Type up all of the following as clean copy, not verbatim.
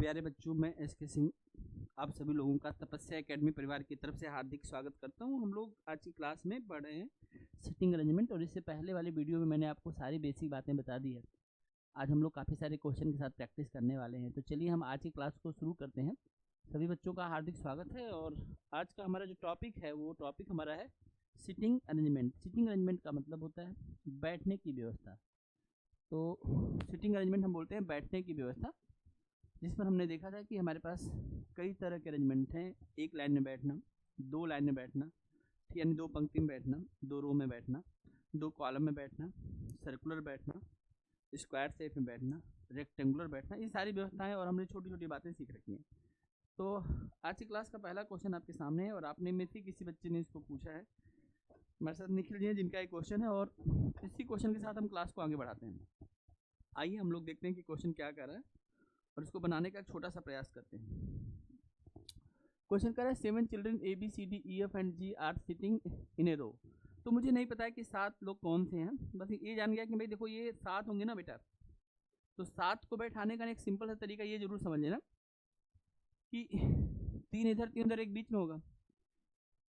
प्यारे बच्चों, मैं एस.के. सिंह आप सभी लोगों का तपस्या एकेडमी परिवार की तरफ से हार्दिक स्वागत करता हूं। हम लोग आज की क्लास में पढ़ रहे हैं सिटिंग अरेंजमेंट, और इससे पहले वाले वीडियो में मैंने आपको सारी बेसिक बातें बता दी है। आज हम लोग काफ़ी सारे क्वेश्चन के साथ प्रैक्टिस करने वाले हैं, तो चलिए हम आज की क्लास को शुरू करते हैं। सभी बच्चों का हार्दिक स्वागत है। और आज का हमारा जो टॉपिक है वो टॉपिक हमारा है सिटिंग अरेंजमेंट। सिटिंग अरेंजमेंट का मतलब होता है बैठने की व्यवस्था। तो सिटिंग अरेंजमेंट हम बोलते हैं बैठने की व्यवस्था, जिसमें हमने देखा था कि हमारे पास कई तरह के अरेंजमेंट हैं। एक लाइन में बैठना, दो लाइन में बैठना, यानी दो पंक्ति में बैठना, दो रो में बैठना, दो कॉलम में बैठना, सर्कुलर बैठना, स्क्वायर शेप में बैठना, रेक्टेंगुलर बैठना, ये सारी व्यवस्थाएं और हमने छोटी छोटी बातें सीख रखी हैं। तो आज की क्लास का पहला क्वेश्चन आपके सामने है, और आपने में से किसी बच्चे ने इसको पूछा है। हमारे साथ निखिल जी हैं जिनका एक क्वेश्चन है, और इसी क्वेश्चन के साथ हम क्लास को आगे बढ़ाते हैं। आइए हम लोग देखते हैं कि क्वेश्चन क्या कर रहा है और इसको बनाने का एक छोटा सा प्रयास करते हैं। क्वेश्चन कर रहा है 7 children ABCDEF and G are sitting in a row. तो मुझे नहीं पता है कि 7 लोग कौन से हैं, बस ये जान गया कि भाई देखो ये 7 होंगे ना बेटा। तो 7 को बैठाने का एक सिंपल सा तरीका ये जरूर समझ लेना कि 3 इधर 3 उधर, एक बीच में होगा,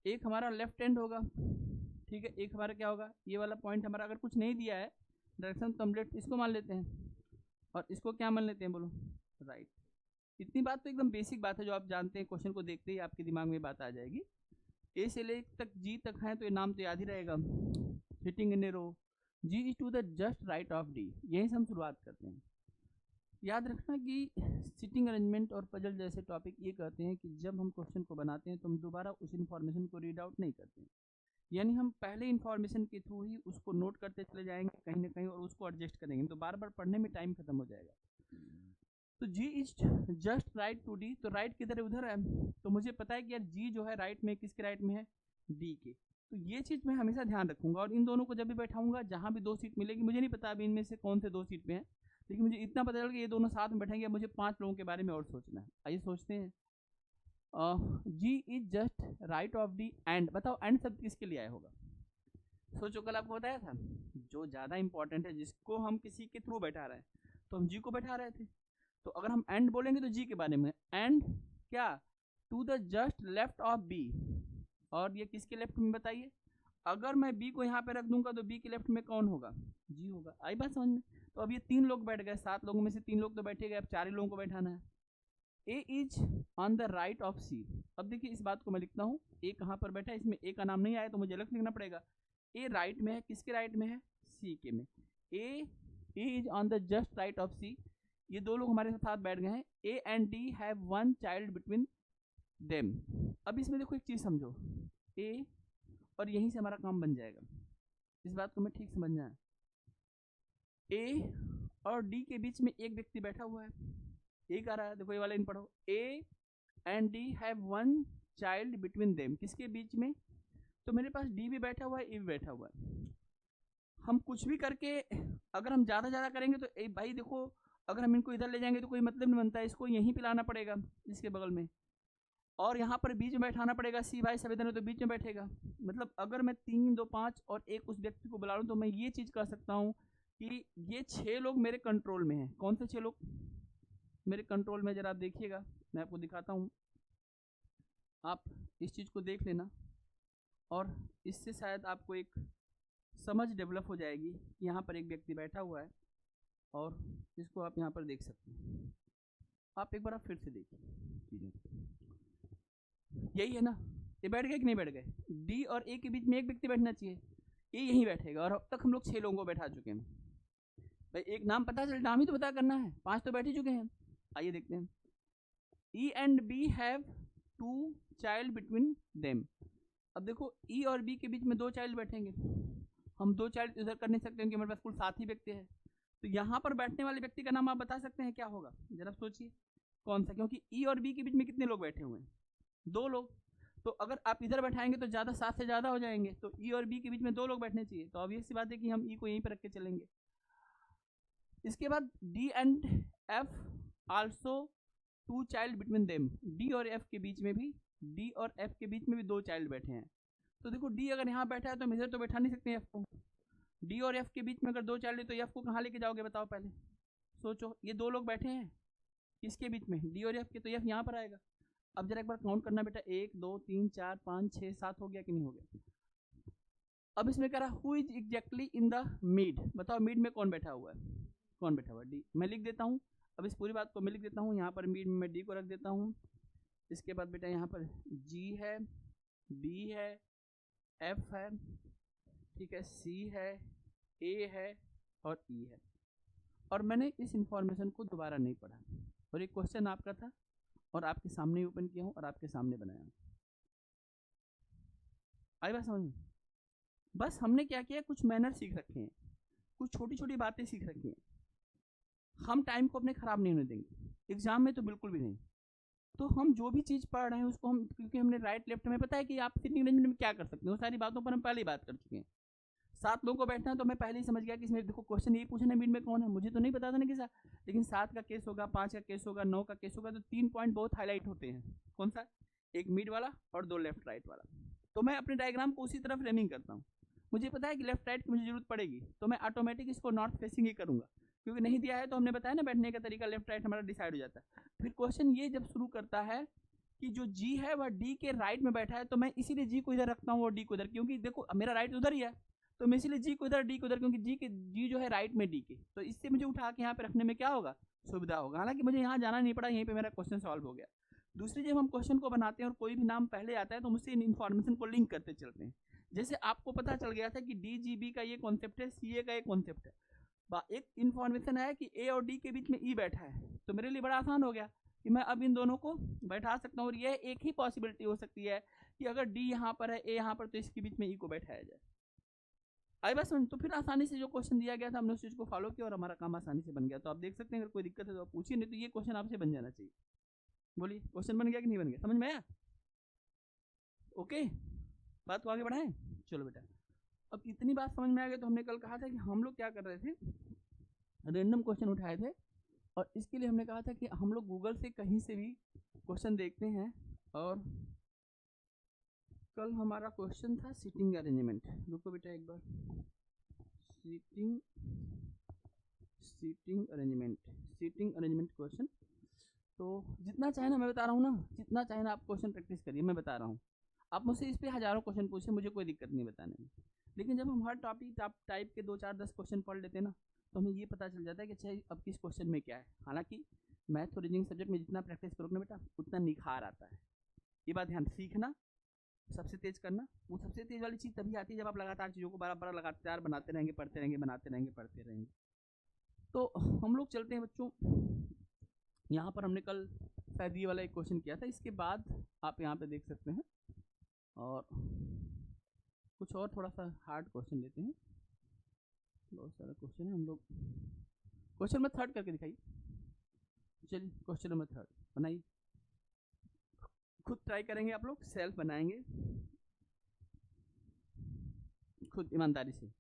एक हमारा लेफ्ट हैंड होगा, ठीक है, एक हमारा क्या होगा, ये वाला पॉइंट हमारा अगर कुछ नहीं दिया है डायरेक्शन तो हम लेफ्ट इसको मान लेते हैं, और इसको क्या मान लेते हैं बोलो, राइट। इतनी बात तो एकदम बेसिक बात है जो आप जानते हैं, क्वेश्चन को देखते ही आपके दिमाग में बात आ जाएगी। ए से ले तक जी तक है तो ये नाम तो याद ही रहेगा, sitting in a row. G is to the just right of D, यहीं से हम शुरुआत करते हैं। याद रखना कि सिटिंग अरेंजमेंट और पजल जैसे टॉपिक ये कहते हैं कि जब हम क्वेश्चन को बनाते हैं तो हम दोबारा उस इन्फॉर्मेशन को रीड आउट नहीं करते हैं, यानी हम पहले इन्फॉर्मेशन के थ्रू ही उसको नोट करते चले जाएंगे कहीं ना कहीं और उसको एडजस्ट करेंगे, तो बार बार पढ़ने में टाइम खत्म हो जाएगा। तो G is just right to D, तो राइट किधर है, उधर है, तो मुझे पता है कि यार जी जो है राइट में, किसके राइट में है, डी के। तो ये चीज़ मैं हमेशा ध्यान रखूंगा, और इन दोनों को जब भी बैठाऊंगा जहां भी 2 सीट मिलेगी, मुझे नहीं पता अभी इनमें से कौन से 2 सीट पे हैं, लेकिन मुझे इतना पता चल कि ये दोनों साथ में बैठेंगे। मुझे 5 लोगों के बारे में और सोचना है। आइए सोचते हैं। G is just right of D end, बताओ एंड शब्द किसके लिए आया होगा, सोचो। कल आपको बताया था जो ज़्यादा इंपॉर्टेंट है, जिसको हम किसी के थ्रू बैठा रहे हैं, तो हम जी को बैठा रहे थे। तो अगर हम एंड बोलेंगे तो जी के बारे में, एंड क्या, to the just left of B, और ये किसके लेफ्ट में बताइए। अगर मैं बी को यहाँ पे रख दूंगा तो बी के लेफ्ट में कौन होगा, जी होगा। आई बात समझ में। तो अब ये 3 लोग बैठ गए, 7 लोगों में से 3 लोग तो बैठे गए, अब 4 ही लोगों को बैठाना है। A is on the right of C. अब देखिए इस बात को मैं लिखता हूँ, ए कहाँ पर बैठा है, इसमें ए का नाम नहीं आया तो मुझे अलग लिखना पड़ेगा। ए राइट में है, किसके राइट में है, सी के में। A is on the just right of C, ये 2 लोग हमारे साथ बैठ गए हैं। A and D have 1 child between them. अब इसमें देखो एक चीज समझो, ए और यहीं से हमारा काम बन जाएगा, इस बात को मैं ठीक समझना है। ए और डी के बीच में एक व्यक्ति बैठा हुआ है, एक आ रहा है, देखो ये वाला इन पढ़ो। ए and D have 1 child between them, किसके बीच में, तो मेरे पास डी भी बैठा हुआ है, ए भी बैठा हुआ है। हम कुछ भी करके अगर हम ज़्यादा करेंगे तो भाई देखो, अगर हम इनको इधर ले जाएंगे तो कोई मतलब नहीं बनता है, इसको यहीं पे लाना पड़ेगा इसके बगल में, और यहाँ पर बीच में बैठाना पड़ेगा। सी भाई सब इधर तो बीच में बैठेगा। मतलब अगर मैं 3 2 5 और एक उस व्यक्ति को बुला लूँ तो मैं ये चीज़ कर सकता हूँ कि ये 6 लोग मेरे कंट्रोल में हैं। कौन से 6 लोग मेरे कंट्रोल में, जरा आप देखिएगा, मैं आपको दिखाता हूँ, आप इस चीज़ को देख लेना, और इससे शायद आपको एक समझ डेवलप हो जाएगी कि यहाँ पर एक व्यक्ति बैठा हुआ है, और इसको आप यहाँ पर देख सकते हैं। आप एक बार आप फिर से देखिए चीज़ों को, यही है ना, ये बैठ गए कि नहीं बैठ गए। डी और ए के बीच में एक व्यक्ति बैठना चाहिए, ए यहीं बैठेगा, और अब तक हम लोग 6 लोगों को बैठा चुके हैं। भाई एक नाम पता चल, नाम ही तो पता करना है, 5 तो बैठ ही चुके हैं। आइए देखते हैं। E and B have 2 child between them. अब देखो ई और बी के बीच में 2 चाइल्ड बैठेंगे, हम 2 चाइल्ड इधर कर नहीं सकते क्योंकि हमारे पास कुल 7 ही व्यक्ति है। तो यहाँ पर बैठने वाले व्यक्ति का नाम आप बता सकते हैं क्या होगा, जरा सोचिए कौन सा, क्योंकि ई और बी के बीच में कितने लोग बैठे हुए हैं, 2 लोग। तो अगर आप इधर बैठाएंगे तो ज़्यादा 7 से ज़्यादा हो जाएंगे, तो ई और बी के बीच में 2 लोग बैठने चाहिए। तो ऑब्वियस सी बात है कि हम ई को यहीं पर रख के चलेंगे। इसके बाद D and F also 2 child between them, D और एफ के बीच में भी, डी और एफ के बीच में भी 2 चाइल्ड बैठे हैं। तो देखो डी अगर यहाँ बैठा है तो हम इधर तो बैठा नहीं सकते एफ को। डी और एफ के बीच में अगर 2 चाइल्ड है तो एफ को कहाँ लेके जाओगे बताओ, पहले सोचो। ये 2 लोग बैठे हैं, किसके बीच में, डी और एफ के, तो एफ यहाँ पर आएगा। अब जरा एक बार काउंट करना बेटा, 1 2 3 4 5 6 7 हो गया कि नहीं हो गया। अब इसमें कह रहा who is exactly in the mid, बताओ मिड में कौन बैठा हुआ है, कौन बैठा हुआ है, डी। मैं लिख देता हूँ, अब इस पूरी बात को मैं लिख देता हूँ, यहाँ पर मिड में मैं डी को रख देता हूँ। इसके बाद बेटा यहाँ पर जी है, बी है, एफ है, ठीक है, सी है, ए है और ई है। और मैंने इस इंफॉर्मेशन को दोबारा नहीं पढ़ा, और ये क्वेश्चन आपका था और आपके सामने ही ओपन किया हूँ और आपके सामने बनाया। आई बात समझ में? बस हमने क्या किया, कुछ मैनर सीख रखे हैं, कुछ छोटी छोटी बातें सीख रखी हैं। हम टाइम को अपने खराब नहीं होने देंगे, एग्जाम में तो बिल्कुल भी नहीं। तो हम जो भी चीज़ पढ़ रहे हैं उसको हम, क्योंकि हमने राइट लेफ्ट में पता है कि आप सिटिंग अरेंजमेंट में क्या कर सकते हैं, वो सारी बातों पर हम पहले ही बात कर चुके हैं। 7 लोगों को बैठना है तो मैं पहले ही समझ गया कि इसमें देखो क्वेश्चन यही पूछना है मिड में कौन है, मुझे तो नहीं पता था ना कि सा, लेकिन 7 का केस होगा, 5 का केस होगा, 9 का केस होगा, तो 3 पॉइंट बहुत हाईलाइट होते हैं। कौन सा, एक मिड वाला और 2 लेफ्ट राइट वाला। तो मैं अपने डायग्राम को उसी तरह फ्रेमिंग करता हूँ। मुझे पता है कि लेफ्ट राइट की मुझे जरूरत पड़ेगी, तो मैं ऑटोमेटिक इसको नॉर्थ फेसिंग ही करूंगा, क्योंकि नहीं दिया है तो हमने बताया ना बैठने का तरीका लेफ्ट राइट हमारा डिसाइड हो जाता है। फिर क्वेश्चन ये जब शुरू करता है कि जो जी है वह डी के राइट में बैठा है, तो मैं इसीलिए जी को इधर रखता हूँ और डी को इधर, क्योंकि देखो मेरा राइट उधर ही है, तो मैं इसीलिए जी को इधर डी को इधर, क्योंकि जी जो है राइट में डी के, तो इससे मुझे उठा के यहाँ पे रखने में क्या होगा, सुविधा होगा। हालांकि मुझे यहाँ जाना नहीं पड़ा, यहीं पे मेरा क्वेश्चन सॉल्व हो गया। दूसरी, जब हम क्वेश्चन को बनाते हैं और कोई भी नाम पहले आता है तो मुझसे इन इन्फॉर्मेशन को लिंक करते चलते हैं। जैसे आपको पता चल गया था कि डी जी बी का ये कॉन्सेप्ट है, सी ए का ये कॉन्सेप्ट है, एक इन्फॉर्मेशन है कि ए और डी के बीच में ई बैठा है, तो मेरे लिए बड़ा आसान हो गया कि मैं अब इन दोनों को बैठा सकता हूँ। और यह एक ही पॉसिबिलिटी हो सकती है कि अगर डी यहाँ पर है, ए यहाँ पर, तो इसके बीच में ई को बैठाया जाए। आई बस, तो फिर आसानी से जो क्वेश्चन दिया गया था हमने उस चीज़ को फॉलो किया और हमारा काम आसानी से बन गया। तो आप देख सकते हैं अगर कोई दिक्कत है तो आप पूछिए, नहीं तो ये क्वेश्चन आपसे बन जाना चाहिए। बोलिए क्वेश्चन बन गया कि नहीं बन गया, समझ में आया? ओके, बात को आगे बढ़ाएं। चलो बेटा, अब इतनी बात समझ में आ गई तो हमने कल कहा था कि हम लोग क्या कर रहे थे, रैंडम क्वेश्चन उठाए थे, और इसके लिए हमने कहा था कि हम लोग गूगल से कहीं से भी क्वेश्चन देखते हैं। और कल हमारा क्वेश्चन था सीटिंग अरेंजमेंट, रुको बेटा एक बार, सीटिंग अरेंजमेंट क्वेश्चन। तो जितना चाहे ना, मैं बता रहा हूँ ना, जितना चाहे ना आप क्वेश्चन प्रैक्टिस करिए, मैं बता रहा हूँ। आप मुझसे इस पर हज़ारों क्वेश्चन पूछे, मुझे कोई दिक्कत नहीं बताने में। लेकिन जब हम हर टॉपिक टाइप के 2 4 10 क्वेश्चन पढ़ लेते हैं ना, तो हमें ये पता चल जाता है कि अच्छा अब किस क्वेश्चन में क्या है। हालांकि मैथ और रीजनिंग सब्जेक्ट में जितना प्रैक्टिस करोगे ना बेटा, उतना निखार आता है। ये बात ध्यान, सीखना सबसे तेज करना, वो सबसे तेज वाली चीज़ तभी आती है जब आप लगातार चीज़ों को बराबर लगातार बनाते रहेंगे, पढ़ते रहेंगे, बनाते रहेंगे, पढ़ते रहेंगे। तो हम लोग चलते हैं बच्चों, यहाँ पर हमने कल शायद ये वाला एक क्वेश्चन किया था, इसके बाद आप यहाँ पे देख सकते हैं, और कुछ और थोड़ा सा हार्ड क्वेश्चन लेते हैं। बहुत सारा क्वेश्चन है, हम लोग क्वेश्चन नंबर 3 करके दिखाइए। चलिए क्वेश्चन नंबर 3 बनाइए, खुद ट्राई करेंगे आप लोग, सेल्फ बनाएंगे खुद ईमानदारी से,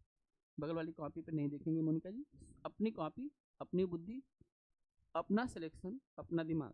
बगल वाली कॉपी पर नहीं देखेंगे मोनिका जी, अपनी कॉपी, अपनी बुद्धि, अपना सिलेक्शन, अपना दिमाग।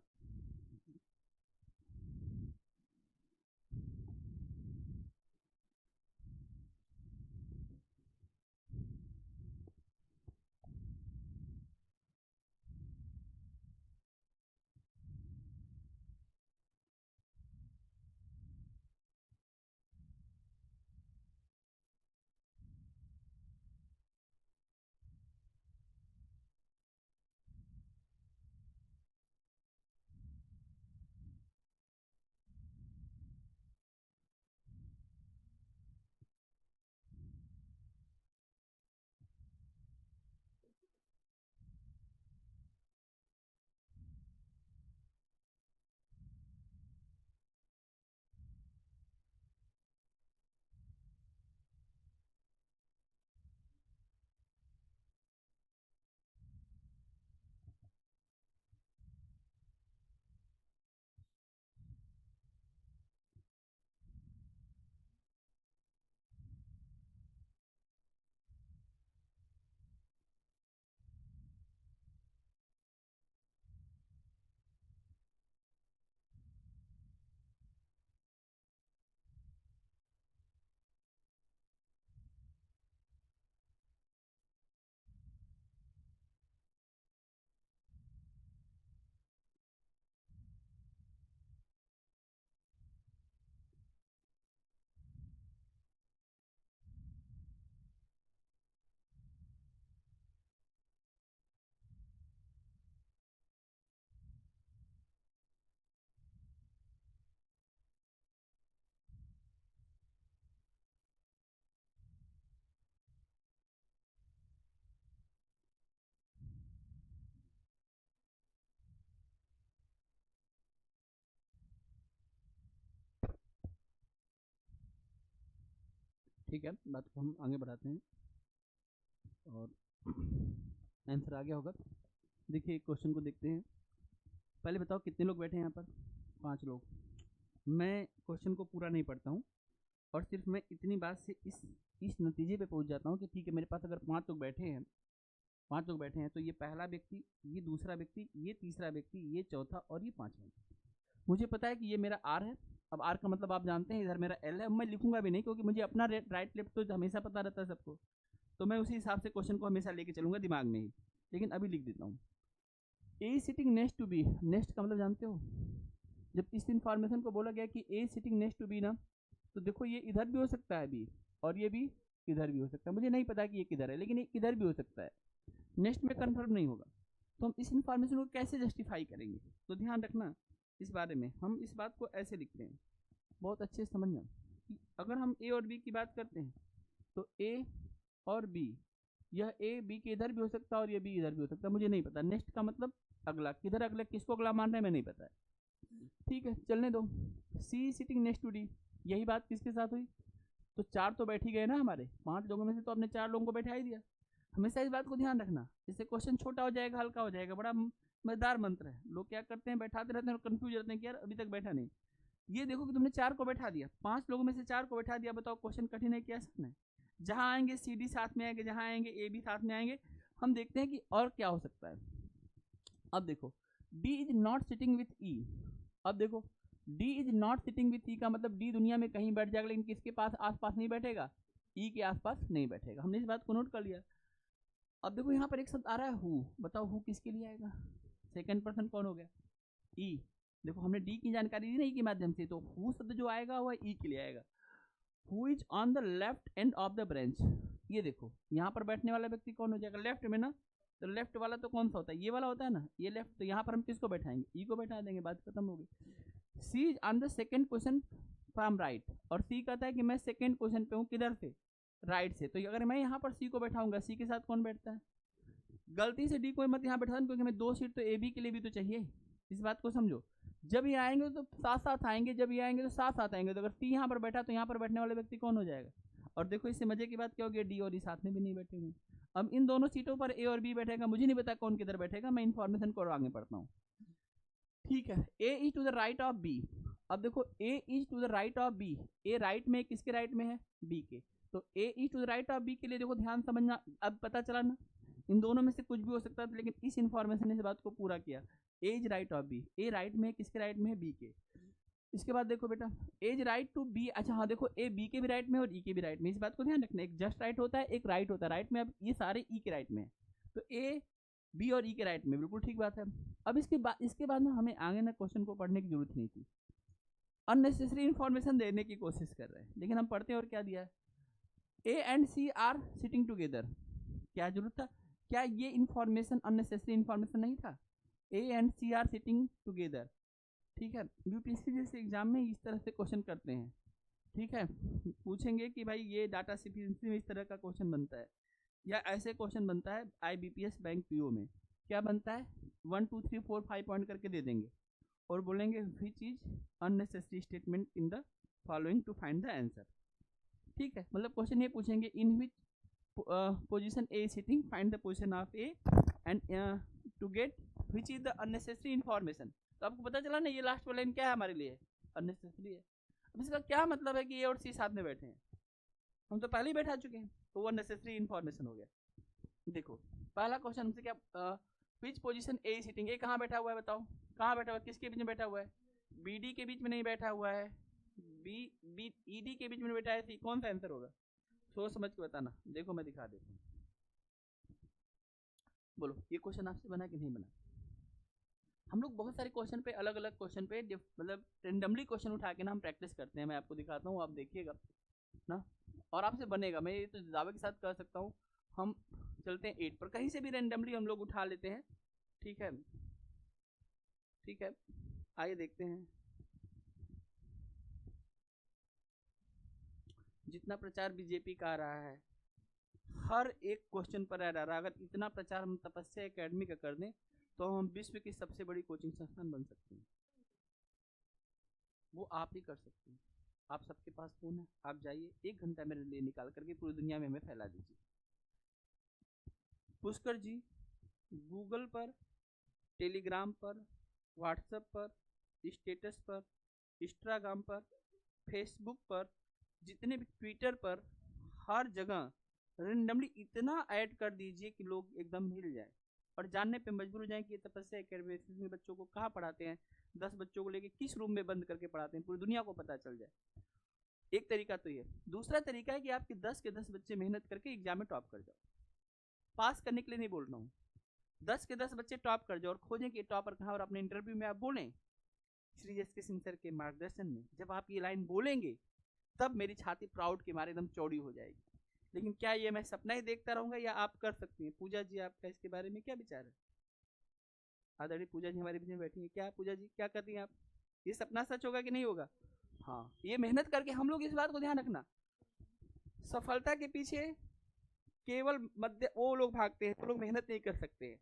ठीक है, बात को हम आगे बढ़ाते हैं और आंसर आ गया होगा। देखिए क्वेश्चन को देखते हैं। पहले बताओ कितने लोग बैठे हैं यहाँ पर? 5 लोग। मैं क्वेश्चन को पूरा नहीं पढ़ता हूँ और सिर्फ मैं इतनी बात से इस नतीजे पे पहुँच जाता हूँ कि ठीक है, मेरे पास अगर 5 लोग बैठे हैं तो ये पहला व्यक्ति, ये दूसरा व्यक्ति, ये तीसरा व्यक्ति, ये चौथा और ये पाँचवा। मुझे पता है कि ये मेरा आर है। अब आर का मतलब आप जानते हैं, इधर मेरा एल है। मैं लिखूंगा भी नहीं क्योंकि मुझे अपना राइट लेफ्ट तो हमेशा पता रहता है सबको, तो मैं उसी हिसाब से क्वेश्चन को हमेशा लेके चलूंगा दिमाग में ही। लेकिन अभी लिख देता हूँ, A sitting next to B. Next का मतलब जानते हो? जब इस इन्फॉर्मेशन को बोला गया कि ए सिटिंग नेक्स्ट टू बी ना, तो देखो ये इधर भी हो सकता है बी, और ये भी इधर भी हो सकता है। मुझे नहीं पता कि ये किधर है, लेकिन ये इधर भी हो सकता है। नेक्स्ट में कंफर्म नहीं होगा, तो हम इस इन्फॉर्मेशन को कैसे जस्टिफाई करेंगे? तो ध्यान रखना इस बारे में। हम इस बात को ऐसे लिखते हैं, बहुत अच्छे से समझना कि अगर हम ए और बी की बात करते हैं तो ए और बी, यह ए बी के इधर भी हो सकता है और ये बी इधर भी हो सकता है। मुझे नहीं पता। नेक्स्ट का मतलब अगला, किधर अगला, किसको अगला मान रहे हैं मैं नहीं पता है। ठीक है, चलने दो। सी सिटिंग नेक्स्ट टू डी, यही बात किसके साथ हुई? तो 4 तो बैठ ही गए ना हमारे 5 लोगों में से, तो आपने 4 लोगों को बैठा ही दिया। हमेशा इस बात को ध्यान रखना, इससे क्वेश्चन छोटा हो जाएगा, हल्का हो जाएगा। बड़ा मजेदार मंत्र है। लोग क्या करते हैं, बैठाते रहते हैं और कंफ्यूज रहते हैं कि यार अभी तक बैठा नहीं। ये देखो कि तुमने 4 को बैठा दिया, 5 लोगों में से 4 को बैठा दिया। बताओ क्वेश्चन कठिन है क्या? आसान है। जहां आएंगे सी डी साथ में आएंगे, जहां आएंगे ए बी साथ में आएंगे। हम देखते हैं कि और क्या हो सकता है। अब देखो D is not sitting with E. अब देखो D is not sitting with E का मतलब डी दुनिया में कहीं बैठ जाएगा, लेकिन किसके पास आसपास नहीं बैठेगा? ई के आसपास नहीं बैठेगा। हमने इस बात को नोट कर लिया। अब देखो यहाँ पर एक शब्द आ रहा है हु। बताओ हु किसके लिए आएगा? सेकंड पर्सन कौन हो गया? ई। देखो हमने डी की जानकारी दी ना ई के माध्यम से, तो हु शब्द जो आएगा वह ई के लिए आएगा। Who is on the left end of the branch. ये देखो यहाँ पर बैठने वाला व्यक्ति कौन हो जाएगा? लेफ्ट में ना, तो लेफ्ट वाला तो कौन सा होता है? ये वाला होता है ना, ये लेफ्ट। तो यहाँ पर हम किसको बैठाएंगे? ई को बैठा देंगे, बात खत्म हो गई। C is on the second position from right, और सी कहता है कि मैं सेकंड पोजीशन पे हूँ, किधर से? राइट से। तो अगर मैं यहाँ पर सी को बैठाऊंगा, सी के साथ कौन बैठता है? गलती से डी को मत यहाँ बैठा, क्योंकि हमें 2 सीट तो ए बी के लिए भी तो चाहिए। इस बात को समझो। जब ये आएंगे तो साथ साथ आएंगे, जब ये आएंगे तो साथ साथ आएंगे। तो अगर सी यहाँ पर बैठा तो यहाँ पर बैठने वाला व्यक्ति कौन हो जाएगा? और देखो इससे मजे की बात क्या होगी, डी और ई साथ में भी नहीं बैठेंगे। अब इन दोनों सीटों पर ए और बी बैठेगा, मुझे नहीं पता कौन किधर बैठेगा। मैं इन्फॉर्मेशन को आगे पढ़ता हूँ। ठीक है, A is to the right of B. अब देखो A is to the right of B, A right में, किसके राइट में है? बी के। तो A is to the right of B के लिए देखो ध्यान समझना। अब पता चला ना, इन दोनों में से कुछ भी हो सकता है, लेकिन इस इन्फॉर्मेशन ने इस बात को पूरा किया। A is right of B, A right में है, किसके राइट में है? बी के। इसके बाद देखो बेटा एज राइट टू बी। अच्छा हाँ, देखो ए बी के भी राइट में और ई के भी राइट में। इस बात को ध्यान रखना, एक जस्ट राइट होता है, एक राइट होता है। राइट में अब ये सारे ई के राइट में है, तो ए बी और ई के राइट में, बिल्कुल ठीक बात है। अब इसके बाद ना हमें आगे ना क्वेश्चन को पढ़ने की जरूरत नहीं थी। अननेसेसरी इन्फॉर्मेशन देने की कोशिश कर रहे हैं, लेकिन हम पढ़ते हैं और क्या दिया है? A and C are sitting together. क्या जरूरत था? क्या ये इन्फॉर्मेशन अननेसेसरी इन्फॉर्मेशन नहीं था? A and C are sitting together. ठीक है, यूपीएससी जैसे एग्जाम में इस तरह से क्वेश्चन करते हैं। ठीक है, पूछेंगे कि भाई ये डाटा सफिशिएंसी में इस तरह का क्वेश्चन बनता है, या ऐसे क्वेश्चन बनता है आईबीपीएस बैंक पीओ में। क्या बनता है? 1 2 3 4 5 पॉइंट करके दे देंगे और बोलेंगे which is unnecessary statement in the following to find the answer. ठीक है, मतलब क्वेश्चन ये पूछेंगे in which position A sitting, find the position of A and to get which is the unnecessary information. तो आपको पता चला ना, ये लास्ट वाला लाइन क्या है हमारे लिए? अननेसेसरी है। अब इसका क्या मतलब है कि ए और सी साथ में बैठे हैं? हम तो पहले ही बैठा चुके हैं, तो वो अननेसेसरी इन्फॉर्मेशन हो गया। देखो पहला क्वेश्चन हमसे क्या, विच पोजीशन ए सिटिंग। ए कहाँ बैठा हुआ है? बताओ कहाँ बैठा हुआ है? किसके बीच में बैठा हुआ है? बी डी के बीच में नहीं बैठा हुआ है, बी ई डी के बीच में बैठा है। सी कौन सा आंसर होगा? सोच समझ के बताना। देखो मैं दिखा देता हूँ, बोलो ये क्वेश्चन आपसे बना कि नहीं बना? हम लोग बहुत सारे क्वेश्चन पे, अलग अलग क्वेश्चन पे मतलब रेंडमली क्वेश्चन उठा के ना हम प्रैक्टिस करते हैं। मैं आपको दिखाता हूँ, आप देखिएगा ना, और आपसे बनेगा। मैं ये तो दावे के साथ कह सकता हूँ। हम चलते हैं 8 पर, कहीं से भी रेंडमली हम लोग उठा लेते हैं। ठीक है, ठीक है, आइए देखते हैं। जितना प्रचार बीजेपी का आ रहा है, हर एक क्वेश्चन पर आ रहा है। अगर इतना प्रचार हम तपस्या एकेडमी का कर दें तो हम विश्व की सबसे बड़ी कोचिंग संस्थान बन सकते हैं। वो आप ही कर सकते हैं। आप सबके पास फ़ोन है, आप जाइए 1 घंटा मेरे लिए निकाल करके पूरी दुनिया में हमें फैला दीजिए। पुष्कर जी गूगल पर, टेलीग्राम पर, व्हाट्सएप पर, स्टेटस पर, इंस्टाग्राम पर, फेसबुक पर, जितने भी ट्विटर पर, हर जगह रेंडमली इतना ऐड कर दीजिए कि लोग एकदम हिल जाए और जानने पे मजबूर हो जाएं कि ये तपस्या एकेडमी में बच्चों को कहाँ पढ़ाते हैं, 10 बच्चों को लेके किस रूम में बंद करके पढ़ाते हैं, पूरी दुनिया को पता चल जाए। एक तरीका तो ये। दूसरा तरीका है कि आपके 10 के 10 बच्चे मेहनत करके एग्जाम में टॉप कर जाओ। पास करने के लिए नहीं बोल रहा हूँ, 10 के 10 बच्चे टॉप कर जाओ और खोजें कि टॉपर कहाँ, और अपने इंटरव्यू में आप बोलें श्री एस के सिंह सर के मार्गदर्शन में। जब आप ये लाइन बोलेंगे तब मेरी छाती प्राउड के मारे एकदम चौड़ी हो जाएगी। लेकिन क्या ये मैं सपना ही देखता रहूंगा या आप कर सकती हैं? पूजा जी आपका इसके बारे में क्या विचार है? आदरणीय पूजा जी हमारे बीच में बैठी है। क्या पूजा जी क्या करती हैं आप? ये सपना सच होगा कि नहीं होगा? हाँ, ये मेहनत करके हम लोग इस बात को ध्यान रखना, सफलता के पीछे केवल मध्य वो लोग भागते हैं, वो लोग मेहनत नहीं कर सकते हैं।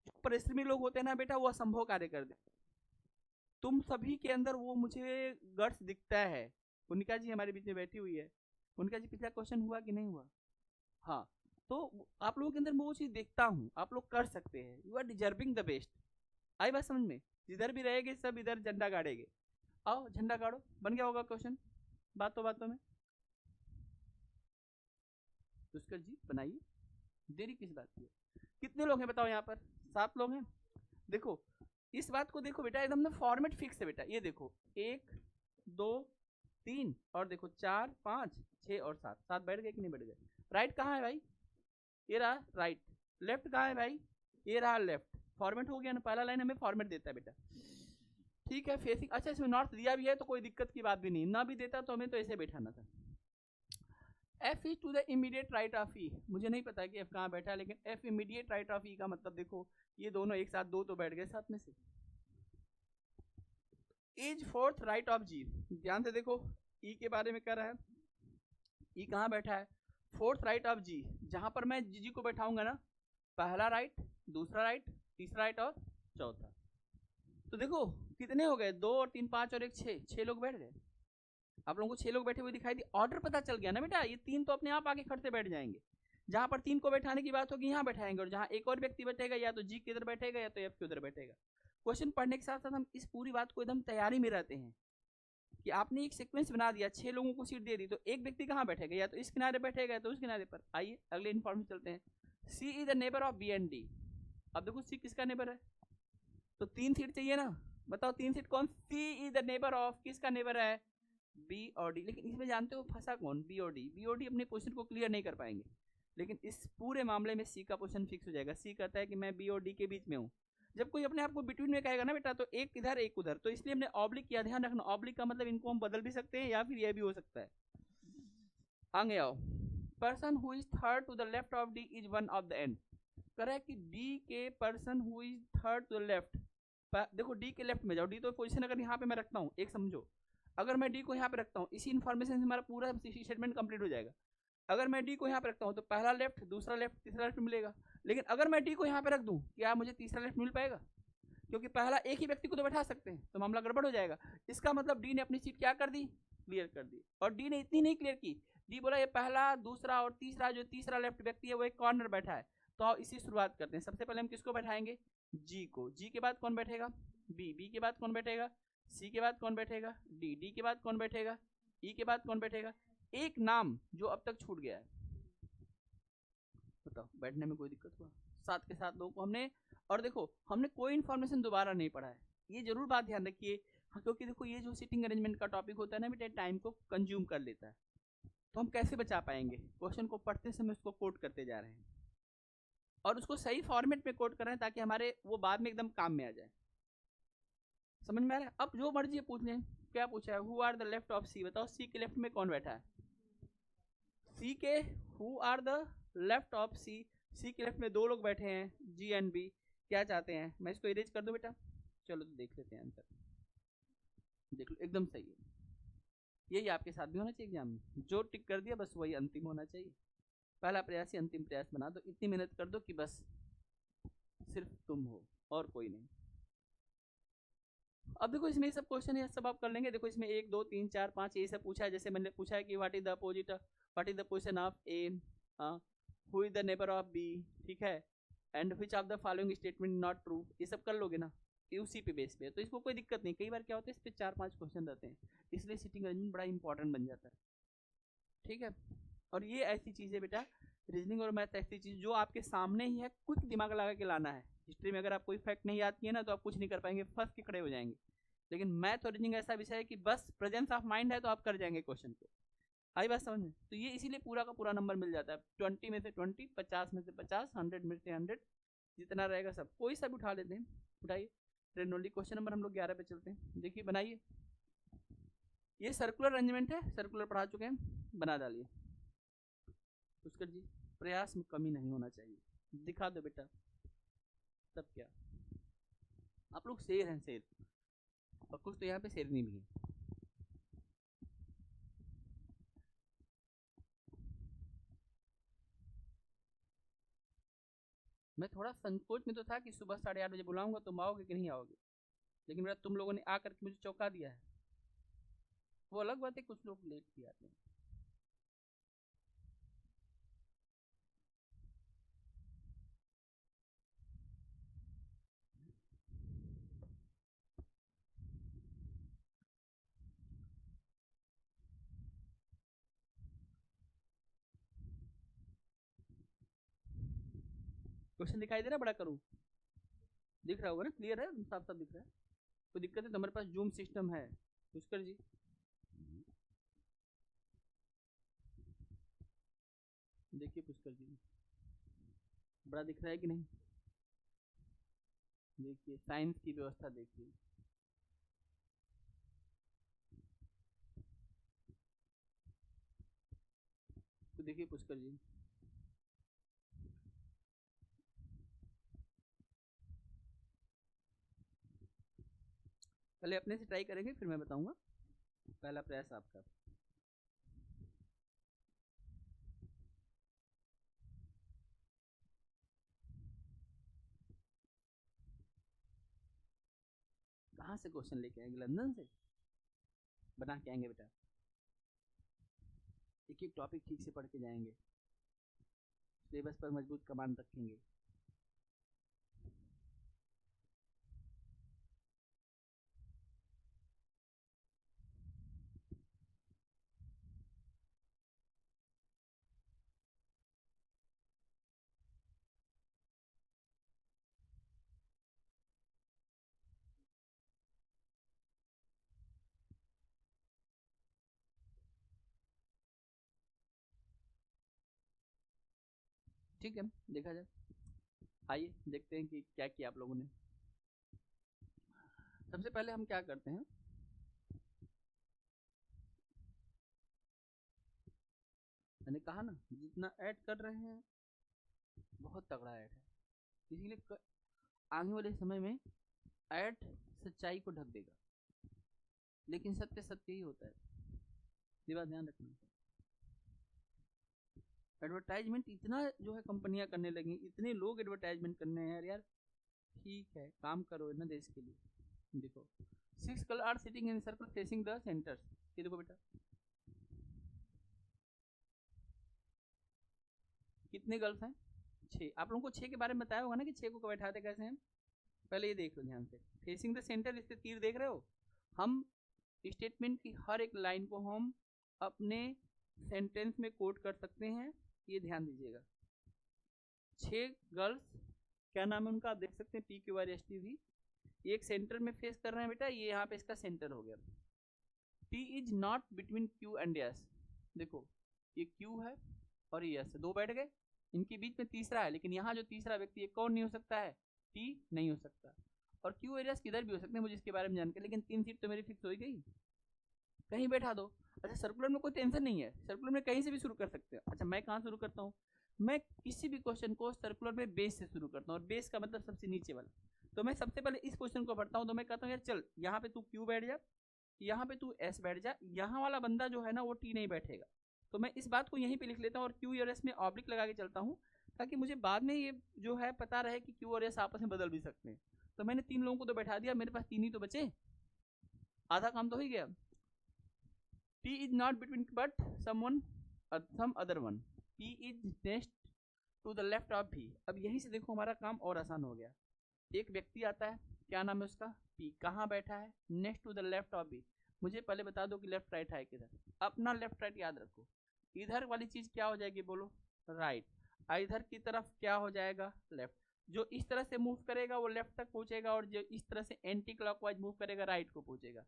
जो परिश्रमी लोग होते हैं ना बेटा, वो असंभव कार्य कर देते। तुम सभी के अंदर वो मुझे गट्स दिखता है। उनका जी हमारे बीच में बैठी हुई है। उनका जी पिछला क्वेश्चन हुआ कि नहीं हुआ? हाँ, तो आप लोगों के अंदर मैं वो चीज़ देखता हूँ, आप लोग कर सकते हैं, you are deserving the best. आई बात समझ में? जिधर भी रहेंगे सब इधर झंडा गाड़ेंगे। आओ झंडा गाड़ो। बन गया होगा क्वेश्चन बातों बातों में। पुष्कर जी बनाइए, देरी किस बात की है? कितने लोग हैं बताओ यहाँ पर? 7 लोग हैं। देखो इस बात को देखो बेटा, एकदम ना फॉर्मेट फिक्स है बेटा। ये देखो 1 2 3 और देखो 4 5 6 और 7, 7 बैठ गए कि नहीं बैठ गए? राइट कहाँ है भाई? ये रहा राइट। लेफ्ट कहाँ है भाई? ये रहा लेफ्ट। फॉर्मेट हो गया ना, पहला लाइन हमें फॉर्मेट देता है बेटा। ठीक है, फेसिंग। अच्छा इसमें नॉर्थ दिया भी है तो कोई दिक्कत की बात भी नहीं, ना भी देता तो हमें तो ऐसे बैठाना था। F is to the immediate right of E. मुझे नहीं पता कि एफ कहाँ बैठा है, लेकिन F immediate right of E का मतलब देखो ये दोनों एक साथ, दो तो बैठ गए साथ में से। इज फोर्थ राइट ऑफ जी। ध्यान से देखो ई के बारे में कह रहा है, ई कहाँ बैठा है? फोर्थ राइट ऑफ जी। जहां पर मैं जी को बैठाऊंगा ना, पहला राइट, दूसरा राइट, तीसरा राइट और चौथा। तो देखो कितने हो गए? 2 और 3 5 और 1 6, 6 लोग बैठ गए। आप लोगों को 6 लोग बैठे हुए दिखाई दिए। ऑर्डर पता चल गया ना बेटा, ये 3 तो अपने आप आके खड़ते बैठ जाएंगे। जहां पर 3 को बैठाने की बात होगी यहाँ बैठाएंगे, और जहां एक और व्यक्ति बैठेगा या तो जी के इधर बैठेगा या तो एफ के उधर बैठेगा। क्वेश्चन पढ़ने के साथ साथ हम इस पूरी बात को एकदम तैयारी में रहते हैं कि आपने एक सीक्वेंस बना दिया, 6 लोगों को सीट दे दी, तो एक व्यक्ति कहाँ बैठेगा? या तो इस किनारे बैठेगा या तो उस किनारे पर। आइए अगले इन्फॉर्मेशन चलते हैं। C is the neighbour of B and D. अब देखो सी किसका नेबर है? तो 3 सीट चाहिए ना, बताओ 3 सीट कौन? सी इज द नेबर ऑफ, किसका नेबर है? बी और डी। लेकिन इसमें जानते हो फंसा कौन? बी और डी। बी और डी अपने पोजीशन को क्लियर नहीं कर पाएंगे, लेकिन इस पूरे मामले में सी का पोजीशन फिक्स हो जाएगा। सी कहता है कि मैं बी और डी के बीच में हूँ। जब कोई अपने आप को बिटवीन में कहेगा ना बेटा, तो एक इधर एक उधर, तो इसलिए हमने ऑब्लिक किया। ध्यान रखना, ऑब्लिक का मतलब इनको हम बदल भी सकते हैं या फिर यह भी हो सकता है। आगे आओ। Person who is third to the left of D is one of the end. कह रहा है कि डी के person who is third to the left, देखो डी के लेफ्ट में जाओ। डी तो पोजीशन अगर यहाँ पे मैं रखता हूँ, एक समझो, अगर मैं डी को यहाँ पे रखता हूँ, इसी इन्फॉर्मेशन से हमारा पूरा स्टेटमेंट कंप्लीट हो जाएगा। अगर मैं डी को यहाँ पे रखता हूँ तो पहला लेफ्ट, दूसरा लेफ्ट, तीसरा लेफ्ट मिलेगा। लेकिन अगर मैं डी को यहाँ पे रख दूँ, क्या मुझे तीसरा लेफ्ट मिल पाएगा? क्योंकि पहला एक ही व्यक्ति को तो बैठा सकते हैं, तो मामला गड़बड़ हो जाएगा। इसका मतलब डी ने अपनी सीट क्या कर दी? क्लियर कर दी। और डी ने इतनी नहीं क्लियर की, डी बोला ये पहला, दूसरा और तीसरा, जो तीसरा लेफ्ट व्यक्ति है वो एक कॉर्नर बैठा है। तो इसी शुरुआत करते हैं। सबसे पहले हम किसको बैठाएंगे? जी को। जी के बाद कौन बैठेगा? बी। बी के बाद कौन बैठेगा? सी के बाद कौन बैठेगा? डी। डी के बाद कौन बैठेगा? ई के बाद कौन बैठेगा? एक नाम जो अब तक छूट गया है, बताओ बैठने में कोई दिक्कत हुआ? 7 के 7 लोगों को हमने, और देखो हमने कोई इन्फॉर्मेशन दोबारा नहीं पढ़ा है, ये जरूर बात ध्यान रखिए। हाँ, क्योंकि देखो ये जो सिटिंग अरेंजमेंट का टॉपिक होता है ना बेटा, टाइम को कंज्यूम कर लेता है, तो हम कैसे बचा पाएंगे? क्वेश्चन को पढ़ते समय उसको कोट करते जा रहे हैं और उसको सही फॉर्मेट में कोट कर रहे हैं ताकि हमारे वो बाद में एकदम काम में आ जाए। समझ में आ रहा है? अब जो मर्जी पूछ लें। क्या पूछा है? Who are the left of C. बताओ सी के लेफ्ट में कौन बैठा है? सी के who are the left of C. C के लेफ्ट में 2 लोग बैठे हैं, जी एंड बी। क्या चाहते हैं? मैं इसको इरेज कर दूं बेटा? चलो तो देख लेते हैं आंसर। देख लो एकदम सही है। यही आपके साथ भी होना चाहिए एग्जाम में, जो टिक कर दिया बस वही अंतिम होना चाहिए। पहला प्रयास ही अंतिम प्रयास बना दो, इतनी मेहनत कर दो कि बस सिर्फ तुम हो और कोई नहीं। अब देखो इसमें ये सब क्वेश्चन है, सब आप कर लेंगे। देखो इसमें 1 2 3 4 5 ये सब पूछा है। जैसे मैंने पूछा है कि what is the opposite, what is the position of A, who is the neighbour of B, ठीक है, and which of the following statement not true, ये सब कर लोगे ना, ये उसी पे बेस पे, तो इसको कोई दिक्कत नहीं। कई बार क्या होता है इस पे 4-5 क्वेश्चन रहते हैं, इसलिए सिटिंग अरेंजमेंट बड़ा इंपॉर्टेंट बन जाता है, ठीक है। और ये ऐसी चीज़ है बेटा, रीजनिंग और मैथ ऐसी चीज़ जो आपके सामने ही है, क्विक दिमाग लगा के लाना है। हिस्ट्री में अगर आप कोई फैक्ट नहीं आती है ना तो आप कुछ नहीं कर पाएंगे, फंस के खड़े हो जाएंगे। लेकिन मैथ और रीजनिंग ऐसा विषय है कि बस प्रेजेंस ऑफ माइंड है तो आप कर जाएंगे क्वेश्चन को। आई बात समझ में? तो ये इसीलिए पूरा का पूरा नंबर मिल जाता है, 20 में से 20, 50 में से 50, 100 में से 100, जितना रहेगा सब कोई सा भी उठा लेते हैं। उठाइए रेनोल्डी, क्वेश्चन नंबर हम लोग 11 पे चलते हैं। देखिए बनाइए, ये सर्कुलर अरेंजमेंट है, सर्कुलर पढ़ा चुके हैं, बना डालिए। पुष्कर जी प्रयास में कमी नहीं होना चाहिए, दिखा दो बेटा। तब क्या आप लोग शेर हैं, शेर, और कुछ तो यहाँ पे शेरनी भी है। मैं थोड़ा संकोच में तो था कि सुबह 8:30 बजे बुलाऊंगा, तुम आओगे कि नहीं आओगे, लेकिन मेरा तुम लोगों ने आकर के मुझे चौंका दिया है। वो अलग बात है, कुछ लोग लेट भी आते हैं। क्वेश्चन दिखाई दे रहा है, बड़ा करूँ? दिख रहा होगा ना, क्लियर है, साफ साफ दिख रहा है। कोई दिक्कत है तो हमारे पास जूम सिस्टम है। पुष्कर जी देखिए, पुष्कर जी बड़ा दिख रहा है कि नहीं? देखिए साइंस की व्यवस्था देखिए, तो देखिए पुष्कर जी, पहले अपने से ट्राई करेंगे फिर मैं बताऊंगा। पहला प्रयास आपका। कहाँ से क्वेश्चन लेके आएंगे? लंदन से बना के आएंगे बेटा, एक एक टॉपिक ठीक से पढ़ के जाएंगे, सिलेबस पर मजबूत कमान रखेंगे। ठीक है, देखा जाए। आइए देखते हैं कि क्या किया आप लोगों ने। सबसे पहले हम क्या करते हैं, मैंने कहा ना जितना ऐड कर रहे हैं बहुत तगड़ा ऐड है, इसीलिए आने वाले समय में ऐड सच्चाई को ढक देगा, लेकिन सत्य सत्य ही होता है, ये बात ध्यान रखना। एडवर्टाइजमेंट इतना जो है कंपनियां करने लगी, इतने लोग एडवर्टाइजमेंट करने हैं यार, ठीक है काम करो ना देश के लिए। देखो 6 girls are sitting in circle facing the centres, ये देखो बेटा कितने गर्ल्स हैं? 6। आप लोगों को 6 के बारे में बताया होगा ना कि 6 को बैठाते कैसे हैं। पहले ये देख लो ध्यान से, फेसिंग द सेंटर, इस पे तीर देख रहे हो। हम स्टेटमेंट की हर एक लाइन को हम अपने सेंटेंस में कोट कर सकते हैं, ये ध्यान दीजिएगा। 6 गर्ल्स, क्या नाम है उनका, आप देख सकते हैं PQRSTV, एक सेंटर में फेस कर रहे हैं बेटा, ये यहाँ पे इसका सेंटर हो गया। T is not between Q and S, देखो ये Q है और ये S है, दो बैठ गए, इनके बीच में तीसरा है, लेकिन यहाँ जो तीसरा व्यक्ति है कौन नहीं हो सकता है? T नहीं हो सकता। और Q और S किधर भी हो सकते हैं, मुझे इसके बारे में जानकर, लेकिन 3 सीट तो मेरी फिक्स हो गई, कहीं बैठा दो। अच्छा सर्कुलर में कोई टेंशन नहीं है, सर्कुलर में कहीं से भी शुरू कर सकते हो। अच्छा मैं कहाँ शुरू करता हूँ, मैं किसी भी क्वेश्चन को सर्कुलर में बेस से शुरू करता हूँ, और बेस का मतलब सबसे नीचे वाला। तो मैं सबसे पहले इस क्वेश्चन को पढ़ता हूँ, तो मैं कहता हूँ यार चल यहाँ पे तू Q बैठ जा, यहाँ पे तू S बैठ जा, यहाँ वाला बंदा जो है ना वो T नहीं बैठेगा। तो मैं इस बात को यहीं पे लिख लेता हूँ और Q और S में ऑब्लिक लगा के चलता हूँ, ताकि मुझे बाद में ये जो है पता रहे कि Q और S आपस में बदल भी सकते हैं। तो मैंने 3 लोगों को तो बैठा दिया, मेरे पास 3 ही तो बचे, आधा काम तो हो ही गया। P is not between but someone some other one. P is next to the left of V. अब यहीं से देखो हमारा काम और आसान हो गया। एक व्यक्ति आता है, क्या नाम है उसका, P, कहाँ बैठा है, next to the left of V। मुझे पहले बता दो कि लेफ्ट राइट है किधर, अपना लेफ्ट राइट याद रखो। इधर वाली चीज क्या हो जाएगी बोलो, राइट। इधर की तरफ क्या हो जाएगा, लेफ्ट। जो इस तरह से मूव करेगा वो लेफ्ट तक पहुंचेगा, और जो इस तरह से एंटी क्लॉकवाइज मूव करेगा राइट को पहुंचेगा।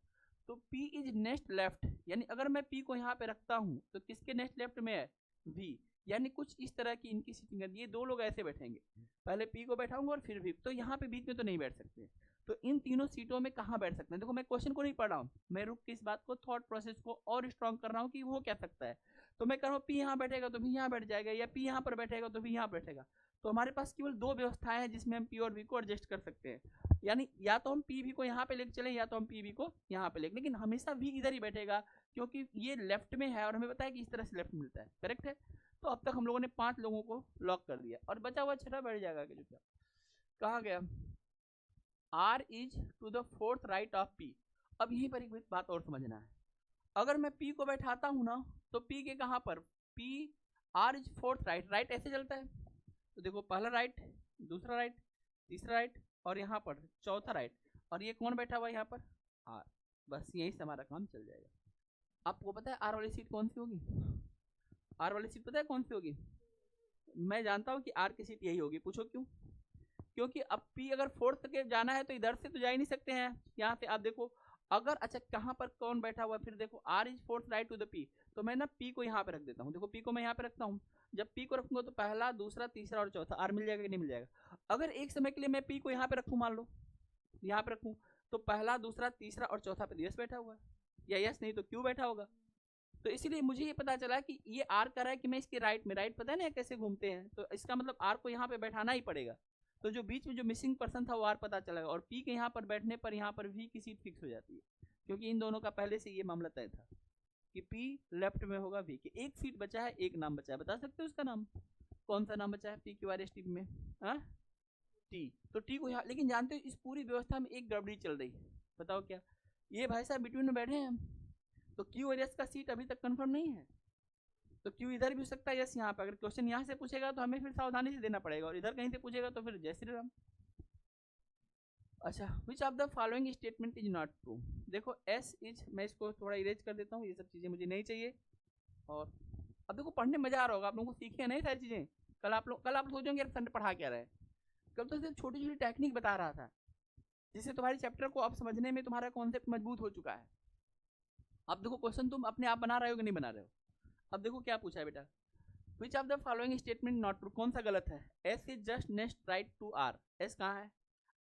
तो P इज नेक्स्ट लेफ्ट, यानी अगर मैं P को यहाँ पे रखता हूँ तो किसके नेक्स्ट लेफ्ट में है, V। यानी कुछ इस तरह की इनकी सीटिंग है, ये दो लोग ऐसे बैठेंगे, पहले P को बैठाऊंगा और फिर V। तो यहाँ पे बीच में तो नहीं बैठ सकते, तो इन तीनों सीटों में कहाँ बैठ सकते हैं। देखो मैं क्वेश्चन को नहीं पढ़ रहा हूँ, मैं रुक के इस बात को, थॉट प्रोसेस को और स्ट्रॉन्ग कर रहा हूँ कि हो क्या सकता है। तो मैं कह रहा हूँ P यहाँ बैठेगा तो V यहाँ बैठ जाएगा, या P यहाँ पर बैठेगा तो V यहाँ बैठेगा। तो हमारे पास केवल दो व्यवस्थाएं हैं जिसमें हम P और V को एडजस्ट कर सकते हैं, यानी या तो हम P V को यहाँ पे लेके चले, या तो हम P V को यहाँ पे लेके, लेकिन हमेशा V इधर ही बैठेगा क्योंकि ये लेफ्ट में है और हमें पता है कि इस तरह से लेफ्ट मिलता है, करेक्ट है। तो अब तक हम लोगों ने 5 लोगों को लॉक कर दिया, और बचा हुआ छठा बैठ जाएगा कि क्या, कहाँ गया, R is to the fourth right of P। अब यहीं पर एक बात और समझना है, अगर मैं P को बैठाता हूँ ना तो P के कहाँ पर, P R is fourth right, right ऐसे चलता है, तो देखो पहला राइट, दूसरा राइट, तीसरा राइट, और यहाँ पर चौथा राइट, और ये कौन बैठा हुआ है यहाँ पर, R। बस यहीं से हमारा काम चल जाएगा। आपको पता है R वाली सीट कौन सी होगी, R वाली सीट पता है कौन सी होगी, मैं जानता हूँ कि R की सीट यही होगी, पूछो क्यों, क्योंकि अब P अगर फोर्थ के जाना है तो इधर से तो जा ही नहीं सकते हैं, यहाँ से आप देखो अगर, अच्छा कहाँ पर कौन बैठा हुआ है, फिर देखो R is fourth right to the P, तो मैं ना P को यहाँ पे रख देता हूँ, देखो P को मैं यहाँ पे रखता हूँ, जब P को रखूंगा तो पहला दूसरा तीसरा और चौथा R मिल जाएगा कि नहीं मिल जाएगा। अगर एक समय के लिए मैं P को यहाँ पे रखूँ, मान लो यहाँ पे रखूँ, तो पहला दूसरा तीसरा और चौथा पे यस बैठा हुआ है, या यस नहीं तो क्यों बैठा होगा। तो इसलिए मुझे ये पता चला कि ये R कर रहा है कि मैं इसके राइट में, राइट पता है ना कैसे घूमते हैं, तो इसका मतलब R को यहाँ पे बैठाना ही पड़ेगा। तो जो बीच में जो मिसिंग पर्सन था वो R पता चला, और P के यहाँ पर बैठने पर यहाँ पर V की सीट फिक्स हो जाती है, क्योंकि इन दोनों का पहले से ये मामला तय था कि P लेफ्ट में होगा V के। एक सीट बचा है, एक नाम बचा है, बता सकते हो उसका नाम, कौन सा नाम बचा है P Q R S T में, T। तो T को यहाँ, लेकिन जानते हो इस पूरी व्यवस्था में एक गड़बड़ी चल रही है, बताओ क्या, ये भाई साहब बिटवीन में बैठे हैं, तो Q और S का सीट अभी तक कंफर्म नहीं है, तो Q इधर भी हो सकता है, यस यहाँ पे। अगर क्वेश्चन यहाँ से पूछेगा तो हमें फिर सावधानी से देना पड़ेगा, और इधर कहीं से पूछेगा तो फिर जय श्री राम। अच्छा, विच of the following statement is not true, देखो S इज, मैं इसको थोड़ा इरेज कर देता हूँ, ये सब चीज़ें मुझे नहीं चाहिए। और अब देखो पढ़ने में मजा आ रहा होगा, आप लोगों को सीखे नहीं सारी चीज़ें, कल आप सोचोगे यार संडे पढ़ा क्या रहे, कल तो सिर्फ छोटी छोटी टेक्निक बता रहा था जिससे तुम्हारे चैप्टर को अब समझने में तुम्हारा कॉन्सेप्ट मजबूत हो चुका है। अब देखो क्वेश्चन तुम अपने आप बना रहे हो कि नहीं बना रहे हो। अब देखो क्या पूछा है बेटा, which of the following statement not true, कौन सा गलत है, S is just next right to R, S कहाँ है,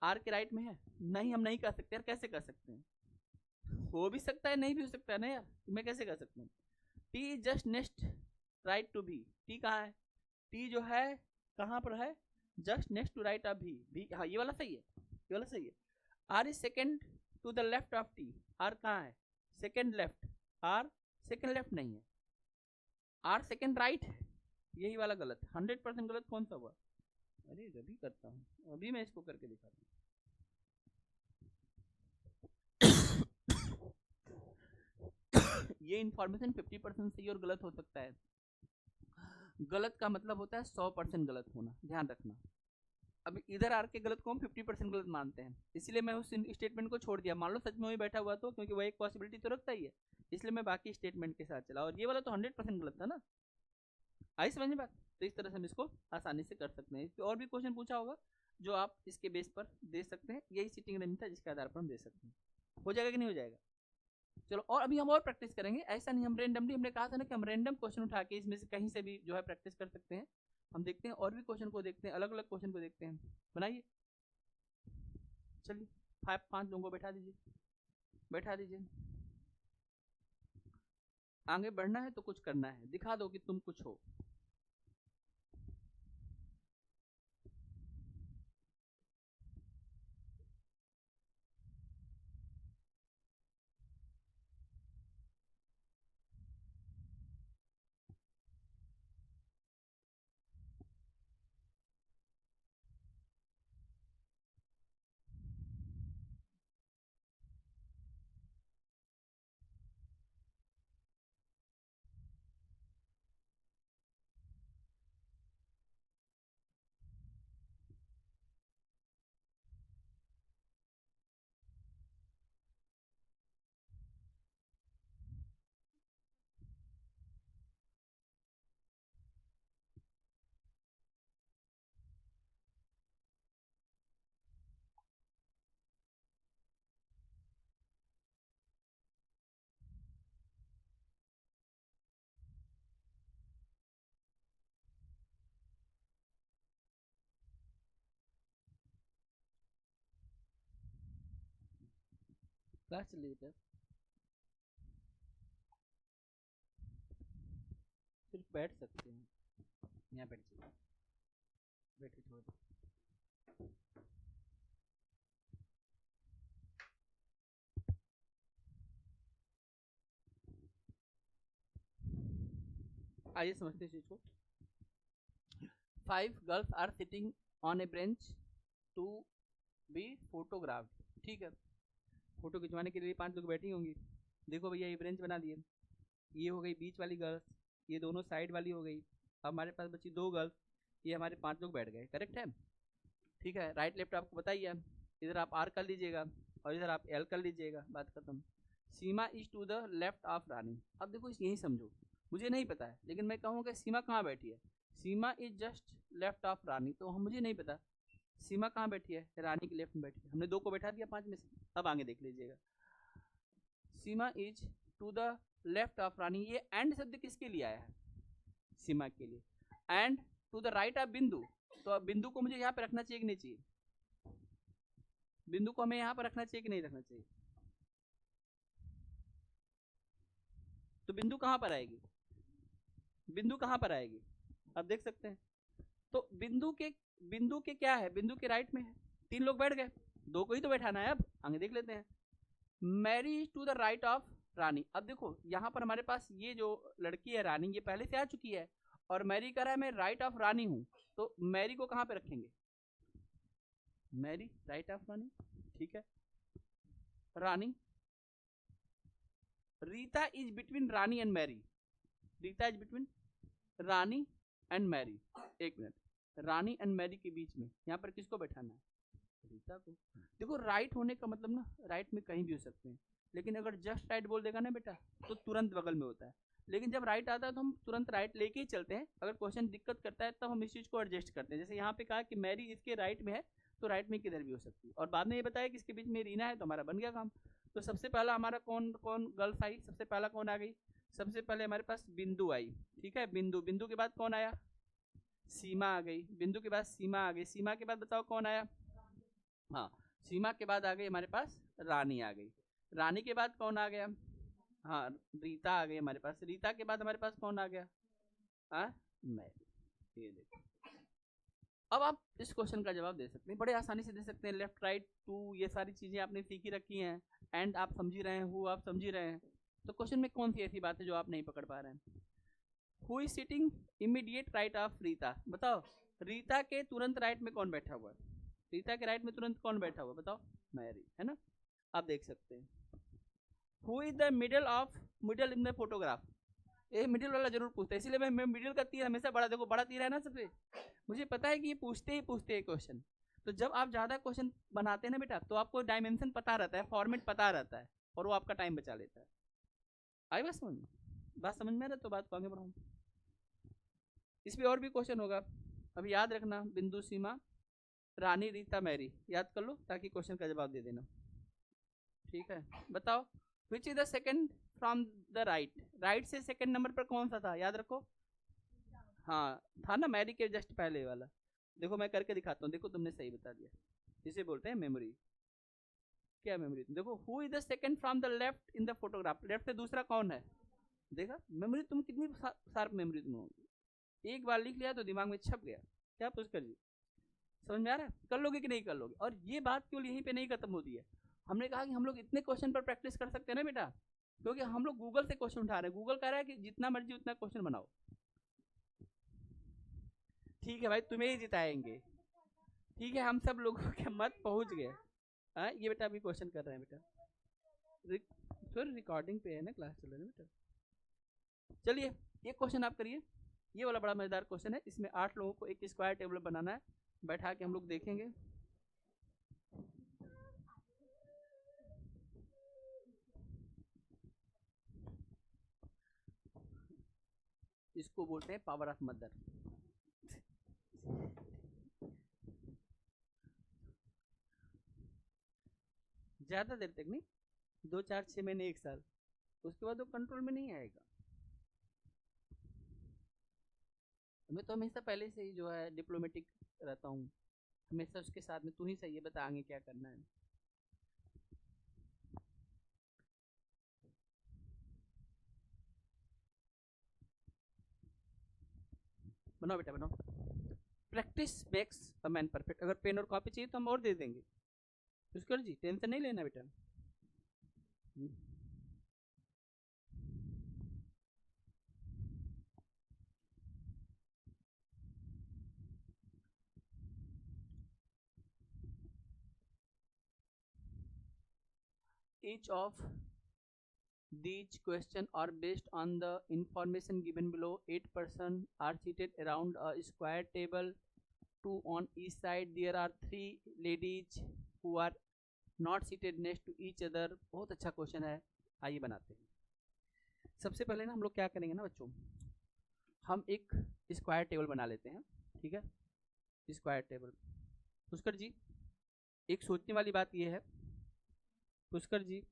R के राइट में है, नहीं हम नहीं कर सकते यार, कैसे कर सकते हैं, हो भी सकता है नहीं भी हो सकता है ना यार, मैं कैसे कर सकता हूँ। T is just next right to B, T कहाँ है, T जो है कहाँ पर है, just next to right of B, हाँ ये वाला सही है, ये वाला सही है। R is second to the left of T, R कहाँ है, second left, R second left नहीं है, R सेकेंड राइट है, यही वाला गलत, 100% गलत कौन सा हुआ, अरे अभी करता हूँ, अभी मैं इसको करके दिखाता हूँ। ये इन्फॉर्मेशन 50% सही और गलत हो सकता है, गलत का मतलब होता है 100% गलत होना, ध्यान रखना। अब इधर आर के गलत को हम 50% गलत मानते हैं, इसलिए मैं उस स्टेटमेंट को छोड़ दिया, मान लो सच में वही बैठा हुआ तो, क्योंकि वह एक पॉसिबिलिटी तो रखता ही है, इसलिए मैं बाकी स्टेटमेंट के साथ चला, और ये वाला तो 100% गलत था ना, आई समझ में बात। तो इस तरह से हम इसको आसानी से कर सकते हैं। इस पर और भी क्वेश्चन पूछा होगा जो आप इसके बेस पर दे सकते हैं, यही सीटिंग रेंज था जिसके आधार पर हम दे सकते हैं, हो जाएगा कि नहीं हो जाएगा। चलो और अभी हम और प्रैक्टिस करेंगे, ऐसा नहीं हम रेंडमली, हमने कहा था ना कि हम रेंडम क्वेश्चन उठा के इसमें से कहीं से भी जो है प्रैक्टिस कर सकते हैं। हम देखते हैं और भी क्वेश्चन को देखते हैं, अलग अलग क्वेश्चन को देखते हैं, बनाइए। चलिए 5 लोगों को बैठा दीजिए, बैठा दीजिए। आगे बढ़ना है तो कुछ करना है, दिखा दो कि तुम कुछ हो। क्लास चल रही बेटा, सिर्फ बैठ सकते हैं, यहाँ बैठ जाइए, बैठिए थोड़ा देर। आइए समझते हैं चीज को। 5 girls are sitting on a bench to be photographed. ठीक है, फोटो खिंचवाने के लिए 5 लोग बैठी होंगी। देखो भैया ये बेंच बना दिए, ये हो गई बीच वाली गर्ल्स, ये दोनों साइड वाली हो गई। अब हमारे पास बची 2 गर्ल्स, ये हमारे 5 लोग बैठ गए। करेक्ट है? ठीक है, राइट लेफ्ट आपको बताइए, इधर आप आर कर लीजिएगा और इधर आप एल कर लीजिएगा, बात खत्म। Seema is to the left of Rani. अब देखो यही समझो, मुझे नहीं पता है लेकिन मैं कहूँगा सीमा कहाँ बैठी है। सीमा इज जस्ट लेफ्ट ऑफ रानी, तो हम मुझे नहीं पता सीमा कहाँ बैठी है, रानी के लेफ्ट में बैठी है। हमने 2 को बैठा दिया 5 में से। अब आगे देख लीजिएगा, Seema is to the left of Rani, ये एंड शब्द किसके लिए आया है? सीमा के लिए। And to the right of Bindu, तो अब बिंदु को मुझे यहाँ पे रखना चाहिए कि नहीं चाहिए? बिंदु को हमें यहाँ पर रखना चाहिए कि नहीं रखना चाहिए? तो बिंदु कहाँ पर आएगी? बिंदु कहाँ पर आएगी? आप देख सकते हैं। तो बिंदु के क्या है? बिंदु के राइट में है। 3 लोग बैठ गए, 2 को ही तो बैठाना है। अब आगे देख लेते हैं। Mary to the right of Rani. अब देखो यहाँ पर हमारे पास ये जो लड़की है रानी, ये पहले से आ चुकी है और मैरी कह रहा है मैं राइट ऑफ रानी हूं, तो मैरी को कहाँ पे रखेंगे? Mary right of Rani. ठीक है, Rani, Rita is between Rani and Mary. Rita is between Rani and Mary. एक मिनट, रानी एंड मैरी के बीच में यहाँ पर किसको बैठाना है? रीता को। देखो राइट होने का मतलब ना, राइट में कहीं भी हो सकते हैं, लेकिन अगर जस्ट राइट बोल देगा ना बेटा तो तुरंत बगल में होता है। लेकिन जब राइट आता है तो हम तुरंत राइट लेके ही चलते हैं। अगर क्वेश्चन दिक्कत करता है तब हम इस चीज को एडजस्ट करते हैं। जैसे यहाँ पे कहा कि मैरी इसके राइट में है, तो राइट में किधर भी हो सकती है। और बाद में ये बताया कि इसके बीच में रीना है, तो हमारा बन गया काम। तो सबसे पहला हमारा कौन कौन गर्ल्स आई? सबसे पहला कौन आ गई? सबसे पहले हमारे पास बिंदु आई। ठीक है, बिंदु। बिंदु के बाद कौन आया? सीमा आ गई। बिंदु के बाद सीमा आ गई। सीमा के बाद बताओ कौन आया? हाँ, सीमा के बाद आ गई हमारे पास रानी आ गई। रानी के बाद कौन आ गया? हाँ, रीता आ गई हमारे पास। रीता के बाद हमारे पास कौन आ गया? हाँ, मैरी। ये देखो, अब आप इस क्वेश्चन का जवाब दे सकते हैं, बड़े आसानी से दे सकते हैं। लेफ्ट राइट टू, ये सारी चीजें आपने सीखी रखी हैं। एंड आप समझ ही रहे हैं, हु आप समझ ही रहे हैं। तो क्वेश्चन में कौन सी ऐसी बात है जो आप नहीं पकड़ पा रहे हैं? Who is sitting immediate right of Rita? बताओ, रीता के तुरंत राइट में कौन बैठा हुआ है? रीता के राइट में तुरंत कौन बैठा हुआ? बताओ, मैरी, है ना? आप देख सकते हैं। Who is the middle in the photograph? ये मिडिल वाला जरूर पूछता है, इसलिए मैं मिडिल का तीर हमेशा बड़ा, देखो बड़ा तीर है ना सबसे। मुझे पता है कि ये पूछते हैं क्वेश्चन। तो जब आप ज्यादा क्वेश्चन बनाते हैं ना बेटा, तो आपको डायमेंशन पता रहता है, फॉर्मेट पता रहता है, और वो आपका टाइम बचा लेता है। आई बात समझ में? बात समझ में आ रहा है तो बात को आगे बढ़ाऊँ। इसमें और भी क्वेश्चन होगा, अभी याद रखना। बिंदु, सीमा, रानी, रीता, मैरी, याद कर लो ताकि क्वेश्चन का जवाब दे देना। ठीक है, बताओ विच is the second from the right? Right से सेकंड नंबर पर कौन सा था? याद रखो। हाँ, था ना, मैरी के जस्ट पहले वाला। देखो मैं करके दिखाता हूँ, देखो तुमने सही बता दिया। इसे बोलते हैं मेमोरी। क्या मेमोरी? देखो, who is the second from the left in the photograph? Left से दूसरा कौन है? देखा मेमोरी, तुम कितनी शार्प मेमोरी तुम होगी। एक बार लिख लिया तो दिमाग में छप गया। क्या पूछ कर? समझ में आ रहा है? कर लोगे कि नहीं कर लोगे? और ये बात केवल यहीं पे नहीं खत्म होती है। हमने कहा कि हम लोग इतने क्वेश्चन पर प्रैक्टिस कर सकते हैं ना बेटा, क्योंकि हम लोग गूगल से क्वेश्चन उठा रहे हैं। गूगल कह रहा है कि जितना मर्जी उतना क्वेश्चन बनाओ। ठीक है भाई, तुम्हें ही जिताएंगे। ठीक है, हम सब लोगों के मत पहुंच गए। हाँ, ये बेटा अभी क्वेश्चन कर रहे हैं बेटा, सॉरी रिकॉर्डिंग पे है ना, क्लास चल रही है बेटा। चलिए ये क्वेश्चन आप करिए, ये वाला बड़ा मजेदार क्वेश्चन है। इसमें 8 लोगों को एक स्क्वायर टेबल बनाना है, बैठा के हम लोग देखेंगे। इसको बोलते हैं पावर ऑफ मदर। ज्यादा देर तक नहीं, 2 4 6 महीने 1 साल, उसके बाद वो कंट्रोल में नहीं आएगा। मैं तो हमेशा पहले से ही जो है डिप्लोमेटिक रहता हूँ, हमेशा उसके साथ में तू ही सही है, बता आगे क्या करना है। बनाओ बेटा बनाओ। Practice makes a man perfect. अगर पेन और कॉपी चाहिए तो हम और दे देंगे, पुष्कर जी टेंशन नहीं लेना बेटा। Each of these questions are based on the information given below. 8 persons are seated around a square table, 2 on each side. There are 3 ladies who are not seated next to each other. बहुत अच्छा question है, आइए बनाते हैं। सबसे पहले ना हम लोग क्या करेंगे ना बच्चों, हम एक स्क्वायर टेबल बना लेते हैं, ठीक है। Square table. पुष्कर जी एक सोचने वाली बात यह है, पुष्कर जी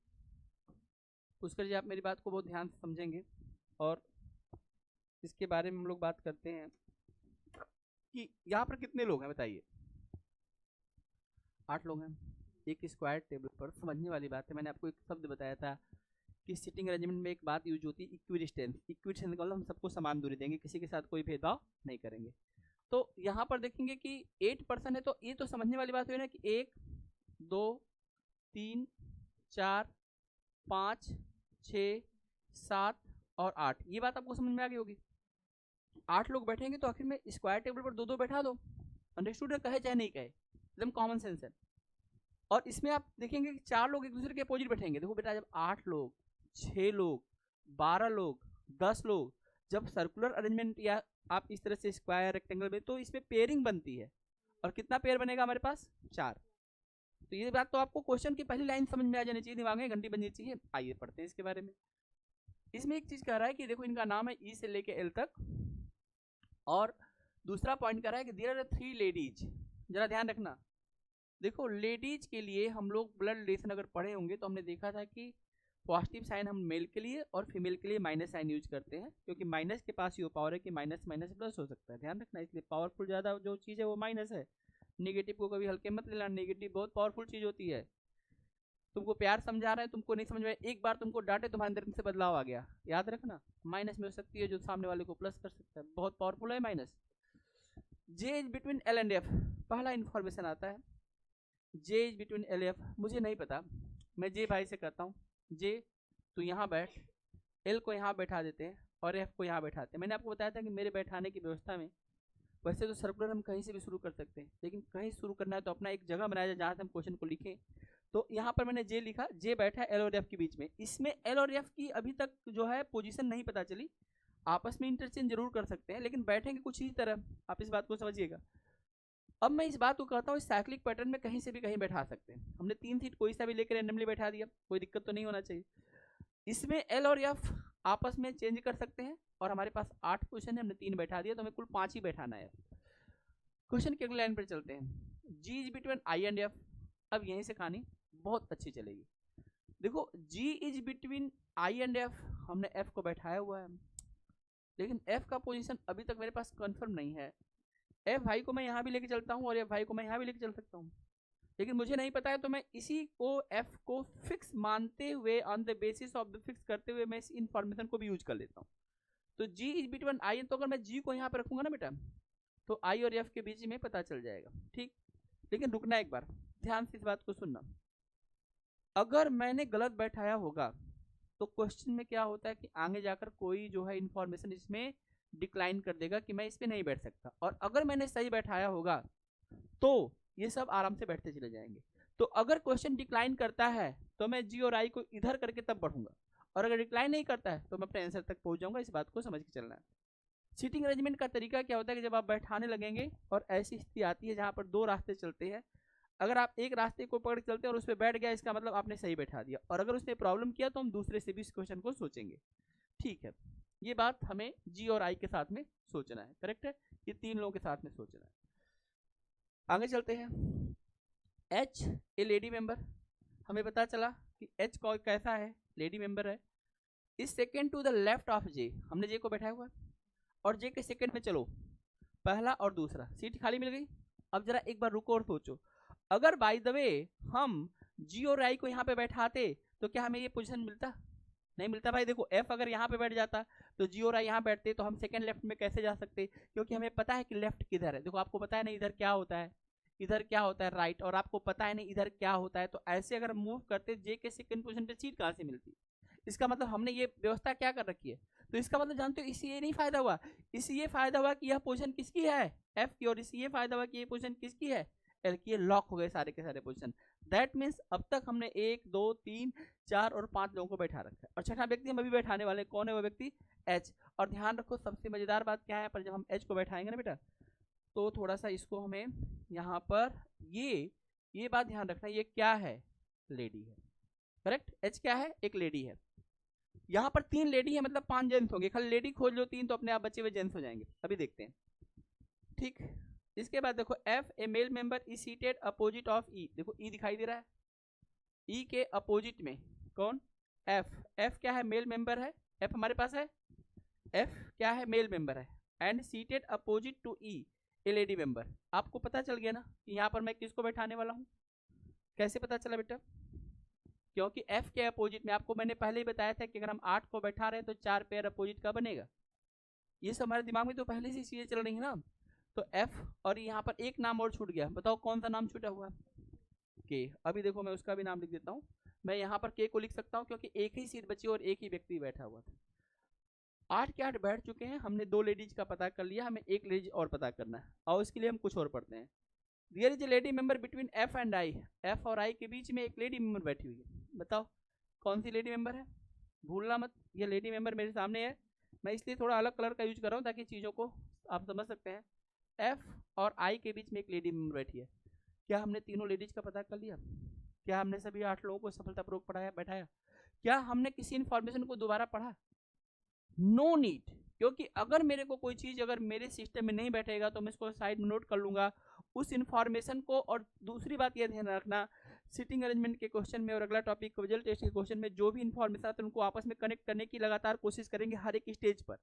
आप मेरी बात को बहुत ध्यान से समझेंगे और इसके बारे में हम लोग बात करते हैं कि यहाँ पर कितने लोग हैं बताइए। 8 लोग हैं एक स्क्वायर टेबल पर। समझने वाली बात है, मैंने आपको एक शब्द बताया था कि सिटिंग अरेंजमेंट में एक बात यूज होती है इक्विडिस्टेंस। इक्विडिस्टेंस का मतलब हम सबको समान दूरी देंगे, किसी के साथ कोई भेदभाव नहीं करेंगे। तो यहाँ पर देखेंगे कि 8 पर्सन है, तो ये तो समझने वाली बात हुई ना कि 1 2 3 4 5 6 7 और 8, ये बात आपको समझ में आ गई होगी। 8 लोग बैठेंगे तो आखिर में स्क्वायर टेबल पर 2-2 बैठा दो। अंडरस्टूड है, कहे चाहे नहीं कहे, एकदम कॉमन सेंस है। और इसमें आप देखेंगे कि 4 लोग एक दूसरे के अपोजिट बैठेंगे। देखो बेटा, जब 8 लोग 6 लोग 12 लोग 10 लोग जब सर्कुलर अरेंजमेंट या आप इस तरह से स्क्वायर रेक्टेंगल में, तो इसमें पेयरिंग बनती है। और कितना पेयर बनेगा हमारे पास? 4। तो ये बात तो आपको क्वेश्चन की पहली लाइन समझ में आ जानी चाहिए, दिमाग में घंटी बजनी चाहिए। आइए पढ़ते हैं इसके बारे में। इसमें एक चीज कह रहा है कि देखो इनका नाम है ई से लेके एल तक, और दूसरा पॉइंट कह रहा है कि देयर आर 3 लेडीज। जरा ध्यान रखना, देखो लेडीज के लिए हम लोग ब्लड रिलेशन अगर पढ़े होंगे तो हमने देखा था कि पॉजिटिव साइन हम मेल के लिए और फीमेल के लिए माइनस साइन यूज करते हैं, क्योंकि माइनस के पास ये पावर है कि माइनस माइनस प्लस हो सकता है, ध्यान रखना। इसलिए पावरफुल ज़्यादा जो चीज़ है वो माइनस है। नेगेटिव को कभी हल्के मत लेना, नेगेटिव बहुत पावरफुल चीज़ होती है। तुमको प्यार समझा रहे हैं, तुमको नहीं समझ में, एक बार तुमको डांटे तुम्हारे अंदर से बदलाव आ गया, याद रखना माइनस में हो सकती है जो सामने वाले को प्लस कर सकता है, बहुत पावरफुल है minus. J is between L and F, पहला इंफॉर्मेशन आता है जे इज बिटवीन एल एफ। मुझे नहीं पता, मैं जे भाई से कहता हूँ, जे तू यहाँ बैठ, एल को यहाँ बैठा देते हैं और एफ को यहाँ बैठाते हैं। मैंने आपको बताया था कि मेरे बैठाने की व्यवस्था में वैसे तो सर्कुलर हम कहीं से भी शुरू कर सकते हैं, लेकिन कहीं शुरू करना है तो अपना एक जगह बनाया जाए जहाँ से हम क्वेश्चन को लिखें। तो यहाँ पर मैंने जे लिखा, जे बैठा एल और एफ के बीच में। इसमें एल और एफ की अभी तक जो है पोजीशन नहीं पता चली, आपस में इंटरचेंज जरूर कर सकते हैं लेकिन बैठेंगे कुछ ही तरह, आप इस बात को समझिएगा। अब मैं इस बात को कहता हूँ, इस साइक्लिक पैटर्न में कहीं से भी कहीं बैठा सकते हैं। हमने 3 सीट कोई सा भी लेकर रैंडमली बैठा दिया, कोई दिक्कत तो नहीं होना चाहिए। इसमें एल और एफ आपस में चेंज कर सकते हैं और हमारे पास 8 क्वेश्चन है, हमने 3 बैठा दिया तो हमें कुल 5 ही बैठाना है। क्वेश्चन की अगली लाइन पर चलते हैं। G is between I and F. अब यहीं से कहानी बहुत अच्छी चलेगी। देखो G is between I and F, हमने एफ को बैठाया हुआ है, लेकिन एफ का पोजीशन अभी तक मेरे पास कंफर्म नहीं है। एफ भाई को मैं यहाँ भी लेके चलता हूँ और एफ भाई को मैं यहाँ भी लेके चल सकता हूँ, लेकिन मुझे नहीं पता है तो मैं इसी को एफ को फिक्स मानते हुए, on the basis of the fix करते हुए मैं इस इन्फॉर्मेशन को भी यूज कर लेता हूँ। तो जी इज बिटवीन आई, तो अगर मैं जी को यहाँ पे रखूंगा ना बेटा, तो आई और एफ के बीच में पता चल जाएगा, ठीक। लेकिन रुकना एक बार, ध्यान से इस बात को सुनना। अगर मैंने गलत बैठाया होगा तो क्वेश्चन में क्या होता है कि आगे जाकर कोई जो है इन्फॉर्मेशन इसमें डिक्लाइन कर देगा कि मैं इस पर नहीं बैठ सकता, और अगर मैंने सही बैठाया होगा तो ये सब आराम से बैठते चले जाएंगे। तो अगर क्वेश्चन डिक्लाइन करता है तो मैं जी और आई को इधर करके तब बढ़ूंगा, और अगर डिक्लाइन नहीं करता है तो मैं अपने आंसर तक पहुंच जाऊंगा। इस बात को समझ के चलना है। सीटिंग अरेंजमेंट का तरीका क्या होता है कि जब आप बैठाने लगेंगे और ऐसी स्थिति आती है जहां पर 2 रास्ते चलते हैं, अगर आप एक रास्ते को पकड़ के चलते हैं और उस पर बैठ गया, इसका मतलब आपने सही बैठा दिया, और अगर उसने प्रॉब्लम किया तो हम दूसरे से भी इस क्वेश्चन को सोचेंगे, ठीक है। ये बात हमें जी और आई के साथ में सोचना है, करेक्ट है, ये 3 लोगों के साथ में सोचना है। आगे चलते हैं। एच ए लेडी मेंबर, हमें पता चला कि एच को कैसा है, लेडी मेंबर है। इस second to the left of J, हमने जे को बैठाया हुआ है और जे के सेकेंड में चलो, पहला और दूसरा सीट खाली मिल गई। अब जरा एक बार रुको और सोचो, अगर बाय द वे हम जी और आई को यहाँ पे बैठाते तो क्या हमें ये पोजीशन मिलता? नहीं मिलता भाई। देखो एफ अगर यहाँ पे बैठ जाता तो जी और आई यहाँ बैठते, तो हम सेकंड लेफ्ट में कैसे जा सकते, क्योंकि हमें पता है कि लेफ्ट किधर है। देखो आपको पता है ना इधर क्या होता है, इधर क्या होता है राइट, और आपको पता है नहीं इधर क्या होता है। तो ऐसे अगर मूव करते जे के सेकंड पोजीशन पे सीट कहाँ से मिलती, इसका मतलब हमने ये व्यवस्था क्या कर रखी है। तो इसका मतलब जानते हो इससे ये नहीं फायदा हुआ, इससे ये फायदा हुआ कि यह पोजीशन किसकी है, एफ की, और इससे ये फायदा हुआ कि ये पोजीशन किसकी है, एल की। ये लॉक हो गए सारे के सारे पोजीशन। दैट मीन्स अब तक हमने 1 2 3 4 और 5 लोगों को बैठा रखा है, और छठा व्यक्ति हम अभी बैठाने वाले, कौन है वो व्यक्ति, एच। और ध्यान रखो सबसे मजेदार बात क्या है, पर जब हम एच को बैठाएंगे ना बेटा, तो थोड़ा सा इसको हमें यहाँ पर ये बात ध्यान रखना, ये क्या है, लेडी है, करेक्ट। एच क्या है, एक लेडी है। यहाँ पर 3 लेडी है, मतलब 5 जेंट्स होंगे। खाली लेडी खोज लो 3, तो अपने आप बचे हुए जेंट्स हो जाएंगे। अभी देखते हैं, ठीक। इसके बाद देखो F a male member is seated opposite of E. देखो ई दिखाई दे रहा है, ई के अपोजिट में कौन, एफ। एफ क्या है, मेल मेंबर है, एफ हमारे पास है, एफ क्या है, मेल मेंबर है, and seated opposite to E a lady member. आपको पता चल गया ना कि यहाँ पर मैं किसको बैठाने वाला हूँ। कैसे पता चला बेटा, क्योंकि एफ के अपोजिट में आपको मैंने पहले ही बताया था कि अगर हम 8 को बैठा रहे हैं तो 4 पेयर अपोजिट का बनेगा। ये सब हमारे दिमाग में तो पहले से चीजें चल रही है ना। तो एफ, और यहाँ पर एक नाम और छूट गया, बताओ कौन सा नाम छूटा हुआ, के। अभी देखो मैं उसका भी नाम लिख देता हूँ। मैं यहाँ पर के को लिख सकता हूँ क्योंकि एक ही सीट बची और एक ही व्यक्ति बैठा हुआ था। 8 के 8 बैठ चुके हैं, हमने 2 लेडीज का पता कर लिया, हमें एक लेडीज और पता करना है, और उसके लिए हम कुछ और पढ़ते हैं। There is a lady member between F and I. F और आई के बीच में एक लेडी मेंबर बैठी हुई है। बताओ कौन सी लेडी मेंबर है, भूलना मत, ये लेडी मेंबर मेरे सामने है। मैं इसलिए थोड़ा अलग कलर का यूज कर रहा हूँ ताकि चीज़ों को आप समझ सकते हैं। एफ और आई के बीच में एक लेडी मेंबर बैठी है। क्या हमने तीनों लेडीज का पता कर लिया, क्या हमने सभी 8 लोगों को सफलतापूर्वक पढ़ाया बैठाया, क्या हमने किसी इंफॉर्मेशन को दोबारा पढ़ा, नो नीड। क्योंकि अगर मेरे को कोई चीज़ अगर मेरे सिस्टम में नहीं बैठेगा तो मैं इसको साइड में नोट कर लूँगा उस इन्फॉर्मेशन को। और दूसरी बात यह ध्यान रखना, सिटिंग अरेंजमेंट के क्वेश्चन में और अगला टॉपिक विजुअल टेस्ट के क्वेश्चन में जो भी इन्फॉर्मेशन आते हैं उनको आपस में कनेक्ट करने की लगातार कोशिश करेंगे हर एक स्टेज पर।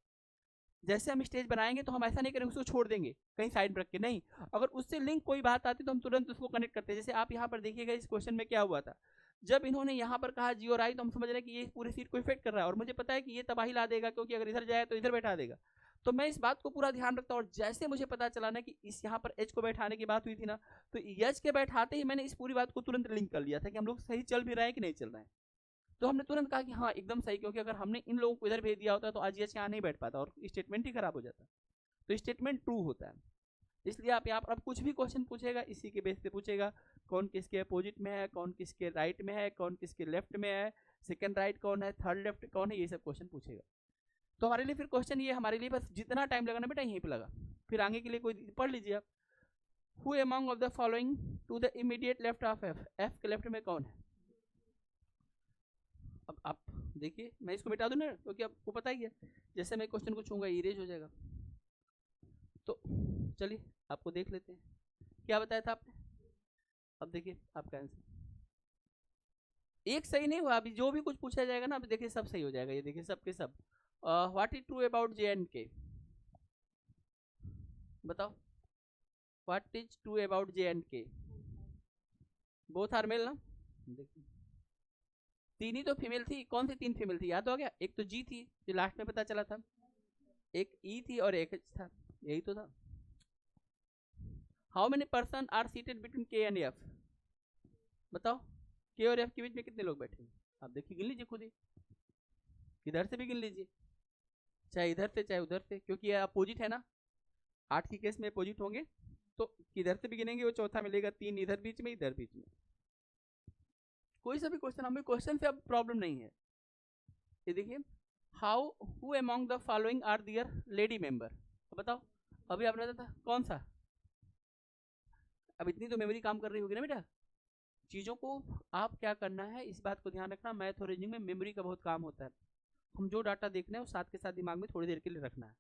जैसे हम स्टेज बनाएंगे तो हम ऐसा नहीं करेंगे उसको छोड़ देंगे कहीं साइड रख के, नहीं, अगर उससे लिंक कोई बात आती तो हम तुरंत उसको कनेक्ट करते हैं। जैसे आप यहाँ पर देखिएगा इस क्वेश्चन में क्या हुआ था, जब इन्होंने यहाँ पर कहा जी और आई, तो हम समझ रहे हैं कि ये पूरी सीट को इफेक्ट कर रहा है, और मुझे पता है कि ये तबाही ला देगा क्योंकि अगर इधर जाए तो इधर बैठा देगा। तो मैं इस बात को पूरा ध्यान रखता हूँ, और जैसे मुझे पता चला ना कि इस यहाँ पर एच को बैठाने की बात हुई थी ना, तो एच के बैठाते ही मैंने इस पूरी बात को तुरंत लिंक कर लिया था कि हम लोग सही चल भी रहे हैं कि नहीं चल रहे हैं। तो हमने तुरंत कहा कि हाँ एकदम सही, क्योंकि अगर हमने इन लोगों को इधर भेज दिया होता तो आज एच यहाँ नहीं बैठ पाता और स्टेटमेंट ही खराब हो जाता। तो स्टेटमेंट ट्रू होता है, इसलिए आप यहाँ पर अब कुछ भी क्वेश्चन पूछेगा इसी के बेस पे पूछेगा, कौन किसके अपोजिट में है, कौन किसके राइट में है, कौन किसके लेफ्ट में है, सेकंड राइट कौन है, थर्ड लेफ्ट कौन है, ये सब क्वेश्चन पूछेगा। तो हमारे लिए फिर क्वेश्चन ये हमारे लिए बस जितना टाइम लगा ना बेटा यहीं पे लगा, फिर आगे के लिए कोई पढ़ लीजिए आप। Who among of the following to the immediate left of F, F के लेफ्ट में कौन है। अब आप देखिए मैं इसको मिटा दूं ना क्योंकि आपको पता ही है, जैसे मैं क्वेश्चन को छूंगा इरेज हो जाएगा। तो चलिए आपको देख लेते हैं क्या बताया था आपने। अब देखिए आपका आंसर एक सही नहीं हुआ, अभी जो भी कुछ पूछा जाएगा ना अभी देखिए सब सही हो जाएगा। ये देखिए सब के सब। What is true about J and के, बताओ what is true about J and के, बोथ आर मेल ना। देखिए 3 ही तो फीमेल थी, कौन सी 3 फीमेल थी याद हो गया, एक तो जी थी जो लास्ट में पता चला था, एक ई थी और एक एच था, यही तो था। How many person are seated between K and F, बताओ के और एफ के बीच में कितने लोग बैठे हैं, आप देखिए गिन लीजिए खुद ही, इधर से भी गिन लीजिए चाहे इधर से चाहे उधर से, क्योंकि ये अपोजिट है ना, 8 की केस में अपोजिट होंगे तो किधर से भी गिनेंगे वो चौथा मिलेगा, 3 इधर बीच में इधर बीच में। कोई सा भी क्वेश्चन, हमें क्वेश्चन से अब प्रॉब्लम नहीं है। ये देखिए how who among the following are their lady member, तो बताओ अभी आपने बताया था कौन सा। अब इतनी तो मेमोरी काम कर रही होगी ना बेटा, चीज़ों को आप क्या करना है इस बात को ध्यान रखना, मैथ और रीजनिंग में मेमोरी का बहुत काम होता है। हम जो डाटा देख रहे हैं वो साथ के साथ दिमाग में थोड़ी देर के लिए रखना है,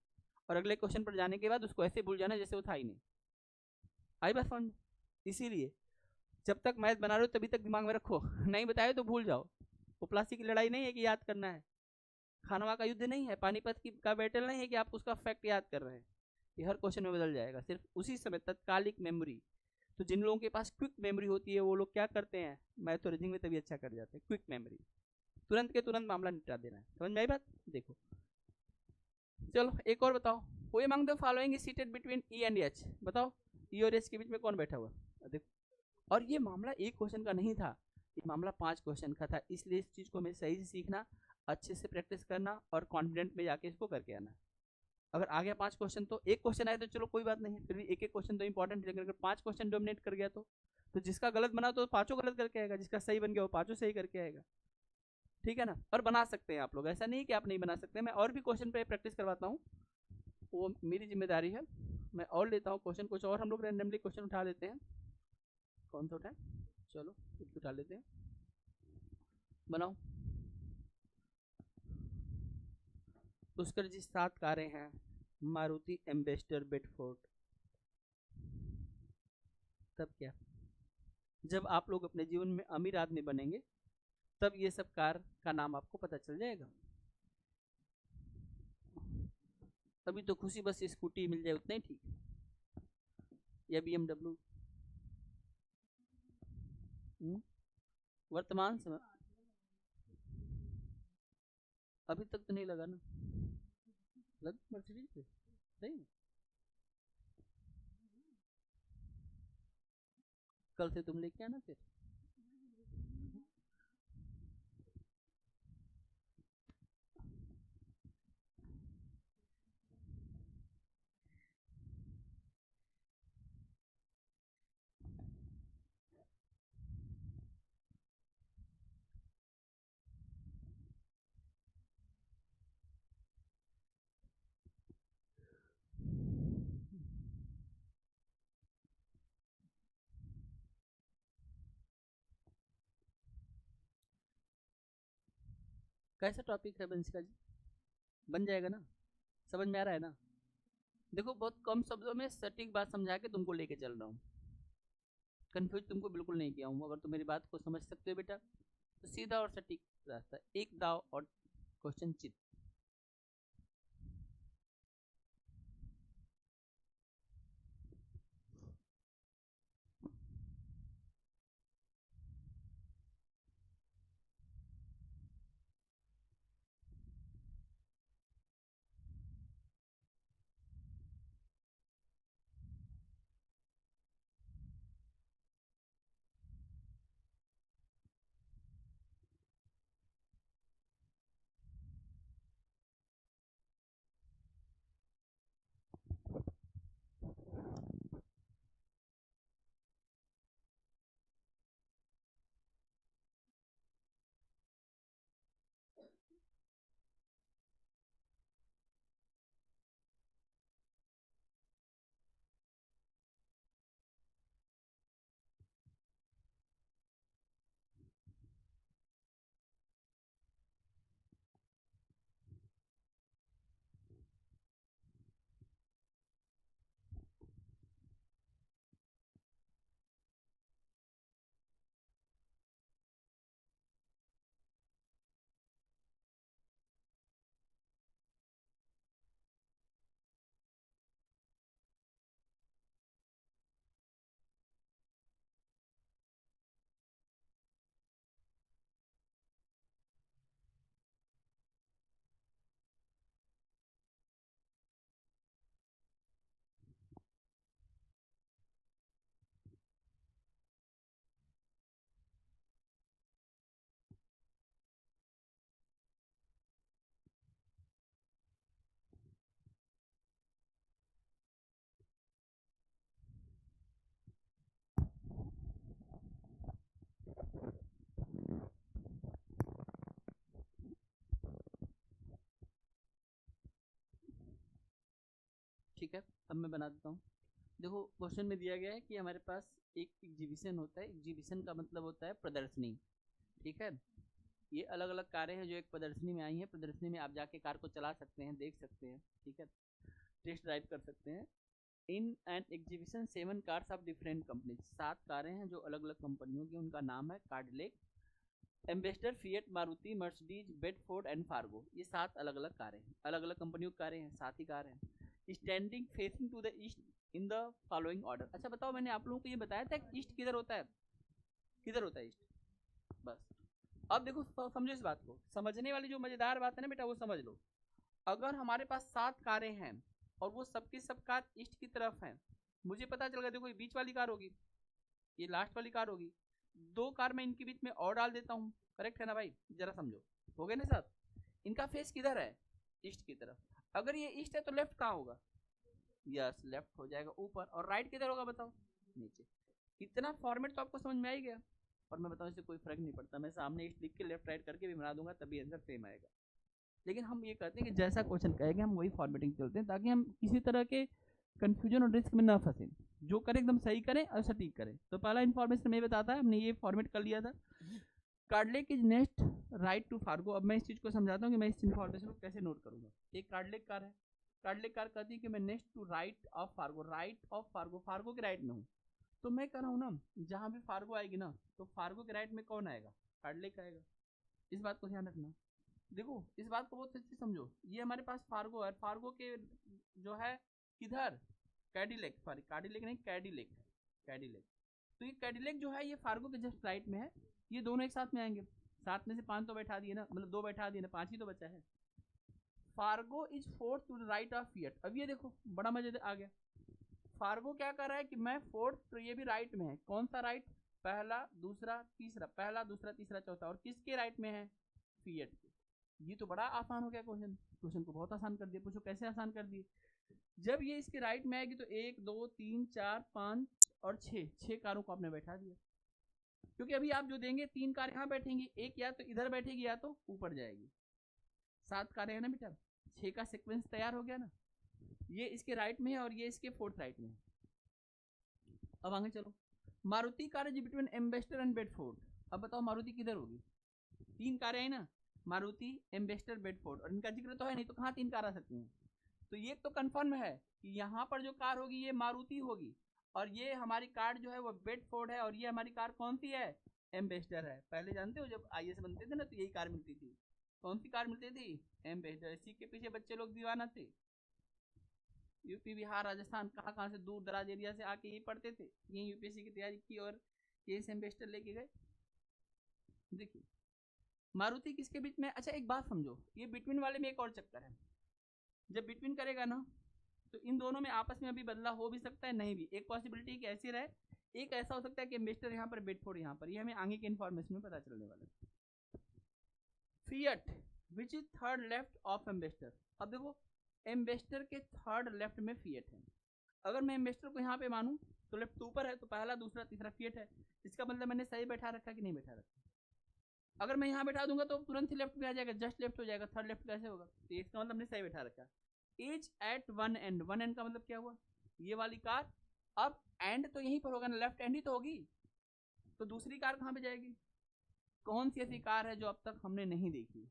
और अगले क्वेश्चन पर जाने के बाद उसको ऐसे भूल जाना जैसे वो था ही नहीं। आई बात समझ। इसीलिए जब तक मैथ बना रहे हो तभी तक दिमाग में रखो, नहीं बताए तो भूल जाओ। वो प्लास्टिक की लड़ाई नहीं है कि याद करना है, खानवा का युद्ध नहीं है, पानीपत की का बैटल नहीं है कि आप उसका फैक्ट याद कर रहे हैं। ये हर क्वेश्चन में बदल जाएगा, सिर्फ उसी समय तत्कालिक मेमोरी। तो जिन लोगों के पास क्विक मेमोरी होती है वो लोग क्या करते हैं, मैथ और रीजनिंग में तभी अच्छा कर जाते हैं, क्विक मेमोरी। तुरंत के तुरंत मामला निपटा देना है। समझ में आई बात? देखो चलो एक और बताओ, who among the following is seated between E and H. बताओ ई और एच के बीच में कौन बैठा हुआ? देखो, और ये मामला एक क्वेश्चन का नहीं था, ये मामला 5 क्वेश्चन का था, इसलिए इस चीज को हमें सही से सीखना, अच्छे से प्रैक्टिस करना और कॉन्फिडेंट में जाके इसको करके आना। अगर आ गया 5 क्वेश्चन तो एक क्वेश्चन आए तो चलो कोई बात नहीं, फिर भी एक एक क्वेश्चन तो इंपॉर्टेंट है, लेकिन अगर 5 क्वेश्चन डोमिनेट कर गया तो जिसका गलत बना तो 5 गलत करके आएगा, जिसका सही बन गया वो 5 सही करके आएगा। ठीक है ना? और बना सकते हैं आप लोग, ऐसा नहीं कि आप नहीं बना सकते। मैं और भी क्वेश्चन पे प्रैक्टिस करवाता हूँ, वो मेरी जिम्मेदारी है, मैं और लेता हूँ क्वेश्चन, कुछ और हम लोग रैंडमली क्वेश्चन उठा लेते हैं। कौन सा उठाए? चलो कुछ उठा लेते हैं, बनाओ। पुष्कर जी 7 कारें हैं, मारुति एम्बेसडर बेडफोर्ड। तब क्या, जब आप लोग अपने जीवन में अमीर आदमी बनेंगे तब ये सब कार का नाम आपको पता चल जाएगा। अभी तो खुशी बस स्कूटी मिल जाए उतना ही ठीक है, या BMW। वर्तमान समय अभी तक तो नहीं लगा ना, लग मर्सिडीज पे सही। कल से तुम लेके आना फिर। कैसा टॉपिक है बंशिका जी? बन जाएगा ना? समझ में आ रहा है ना? देखो बहुत कम शब्दों में सटीक बात समझा के तुमको लेके चल रहा हूँ, कंफ्यूज तुमको बिल्कुल नहीं किया हूँ। अगर तुम मेरी बात को समझ सकते हो बेटा तो सीधा और सटीक रास्ता, एक दाव और क्वेश्चन चित। ठीक है, अब मैं बना देता हूँ। देखो क्वेश्चन में दिया गया है कि हमारे पास एक एग्जीबिशन होता है, एग्जीबिशन का मतलब होता है प्रदर्शनी। ठीक है, ये अलग अलग कारें हैं जो एक प्रदर्शनी में आई हैं, प्रदर्शनी में आप जाके कार को चला सकते हैं, देख सकते हैं, ठीक है, टेस्ट ड्राइव कर सकते हैं। In and exhibition 7 cars of different companies, 7 कारें हैं जो अलग अलग कंपनियों की, उनका नाम है Cadillac, Ambassador, Fiat, Maruti, Mercedes, Bedford and Fargo. ये 7 अलग अलग कारें हैं, अलग अलग कंपनियों की कारें हैं, 7 ही कार हैं। Standing facing to the east in the following order. अच्छा बताओ, मैंने आप लोगों को ये बताया था ईस्ट किधर होता है, किधर होता है ईस्ट? बस अब देखो समझो इस बात को, समझने वाली जो मजेदार बात है ना बेटा वो समझ लो। अगर हमारे पास 7 कारें हैं और वो सबकी सब कार ईस्ट की तरफ हैं, मुझे पता चल गया देखो ये बीच वाली कार होगी, ये लास्ट वाली कार होगी, 2 कार मैं इनके बीच में और डाल देता हूँ, करेक्ट है ना भाई? जरा समझो, हो गया ना साहब? इनका फेस किधर है? ईस्ट की तरफ। अगर ये ईस्ट है तो लेफ्ट कहाँ होगा? यस, लेफ्ट हो जाएगा ऊपर। और राइट किधर होगा बताओ? नीचे। इतना फॉर्मेट तो आपको समझ में आ ही गया। और मैं बताऊं इससे कोई फर्क नहीं पड़ता, मैं सामने ईस्ट लिख के लेफ्ट राइट करके भी बना दूंगा तभी आंसर सेम आएगा। लेकिन हम ये करते हैं कि जैसा क्वेश्चन कहेंगे हम वही फॉर्मेटिंग चलते हैं, ताकि हम किसी तरह के कंफ्यूजन और रिस्क में ना फंसे, जो करें एकदम सही करें और सटीक करें। तो पहला इन्फॉर्मेशन मैं बताता है, हमने ये फॉर्मेट कर लिया था, Cadillac is next right to Fargo. अब मैं इस चीज को समझाता हूँ कि मैं इस इन्फॉर्मेशन को कैसे नोट करूंगा। एक कार्डलेक कार है, कार्डलेक कार कहती है कि मैं next to right of Fargo, right of Fargo, Fargo के राइट में हूँ। तो मैं कह रहा हूँ ना, जहां भी फार्गो आएगी ना तो फार्गो के राइट में कौन आएगा? कार्डलेक आएगा। इस बात को ध्यान रखना। देखो इस बात को बहुत अच्छे समझो, ये हमारे पास फार्गो है, फार्गो के जो है किधर? कैडिलेक, सॉरी कार्डिलेक नहीं, कैडिलेक, कैडिलेक। तो ये कैडिलेक जो है ये फार्गो के जस्ट राइट में है। ये दोनों एक साथ में आएंगे, 7 में से 5 तो बैठा दिए ना, मतलब 2 बैठा दिए ना, 5 ही तो बचा है। Fargo is fourth to the right of Fiat. अब ये देखो बड़ा मजा आ गया, फार्गो क्या कर रहा है कि मैं फोर्थ, तो ये भी राइट में है। कौन सा राइट? पहला दूसरा तीसरा, पहला दूसरा तीसरा चौथा, और किसके राइट में है? फिएट के। ये तो बड़ा आसान हो गया क्वेश्चन, क्वेश्चन को बहुत आसान कर दिया। पूछो कैसे आसान कर दिए? जब ये इसके राइट में आएगी तो 1 2 3 4 5 और 6 कारों को आपने बैठा दिया। क्योंकि अभी आप जो देंगे 3 कार यहाँ बैठेंगी, एक या तो इधर बैठेगी या तो ऊपर जाएगी। 7 कारें हैं ना बेटा, 6 का सीक्वेंस तैयार हो गया ना। ये इसके राइट में है और ये इसके फोर्थ राइट में है। अब आगे चलो, Maruti car is between Ambassador and Bedford. अब बताओ मारुति किधर होगी? 3 कारें हैं ना, मारुति, एम्बेस्टर, बेडफोर्ड, और इनका जिक्र तो है नहीं, तो कहाँ 3 कार आ सकती हैं? तो ये तो कंफर्म है कि यहाँ पर जो कार होगी ये मारुति होगी, और ये हमारी कार जो है वो बेडफोर्ड है, और ये हमारी कार कौन सी है? एम्बेस्टर है। पहले जानते हो जब आईएएस बनते थे ना तो यही कार मिलती थी। कौन सी कार मिलती थी? एम्बेस्टर। इसी के पीछे बच्चे लोग दीवाना थे। यूपी, बिहार, राजस्थान, कहाँ से दूर दराज एरिया से आके ये पढ़ते थे, ये यूपीएससी की तैयारी की और ये एम्बेस्टर लेके गए। देखिए मारुति किसके बीच में? अच्छा एक बात समझो, ये बिटवीन वाले में एक और चक्कर है। जब बिटवीन करेगा ना तो इन दोनों में आपस में अभी बदला हो भी सकता है, नहीं भी। एक पॉसिबिलिटी कि ऐसी रहे, एक ऐसा हो सकता है कि एम्बेस्टर यहाँ पर, बेडफोर्ड यहाँ पर। ये हमें आगे के इन्फॉर्मेशन में पता चलने वाला है। Fiat which is third left of ambassador. अब देखो एम्बेस्टर के थर्ड लेफ्ट में फिएट है। अगर मैं एम्बेस्टर को यहाँ पे मानूं तो लेफ्ट तो ऊपर है, तो पहला दूसरा तीसरा फिएट है। इसका मतलब मैंने सही बैठा रखा कि नहीं बैठा रखा? अगर मैं यहाँ बैठा दूंगा तो तुरंत ही लेफ्ट में आ जाएगा, जस्ट लेफ्ट हो जाएगा, थर्ड लेफ्ट कैसे होगा? तो इसका मतलब हमने सही बैठा रखा। As at one end, one end का मतलब क्या हुआ? ये वाली कार, अब एंड तो यहीं पर होगा ना, लेफ्ट एंड ही तो होगी। तो दूसरी कार कहाँ पे जाएगी? कौन सी ऐसी कार है जो अब तक हमने नहीं देखी?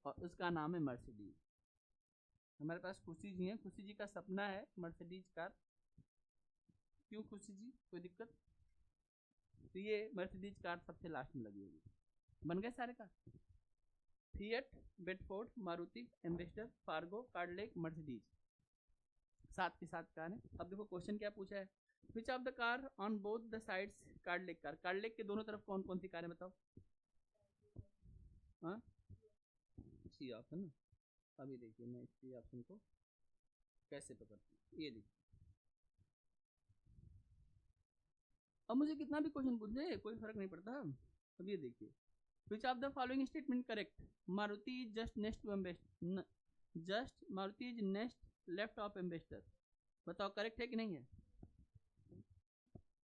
और उसका नाम है मर्सिडीज। हमारे पास खुशी जी हैं, खुशी जी का सपना है मर्सिडीज कार। क्यों खुशी जी, कोई दिक्कत? तो ये मर्सिडीज कार सबसे लास्ट में लगी होगी। बन गए सारे car? Fiat, Bedford, Maruti, Ambassador, Fargo, Cadillac, Mercedes, 7 की 7 कार है। अब देखो क्वेश्चन क्या पूछा है, which of the car on both the sides Cadillac car. Cadillac के दोनों तरफ कौन कौन सी कार है बताओ? हाँ सी ऑप्शन ना। अभी देखिए मैं इस सी ऑप्शन को कैसे पकड़ती हूँ, ये देखिए। अब मुझे कितना भी क्वेश्चन पूछ दे कोई फर्क नहीं पड़ता। अब ये देखिए, which of the following statement correct? Maruti is just next to Ambassador, just Maruti is next left of Ambassador. बताओ करेक्ट है कि नहीं है?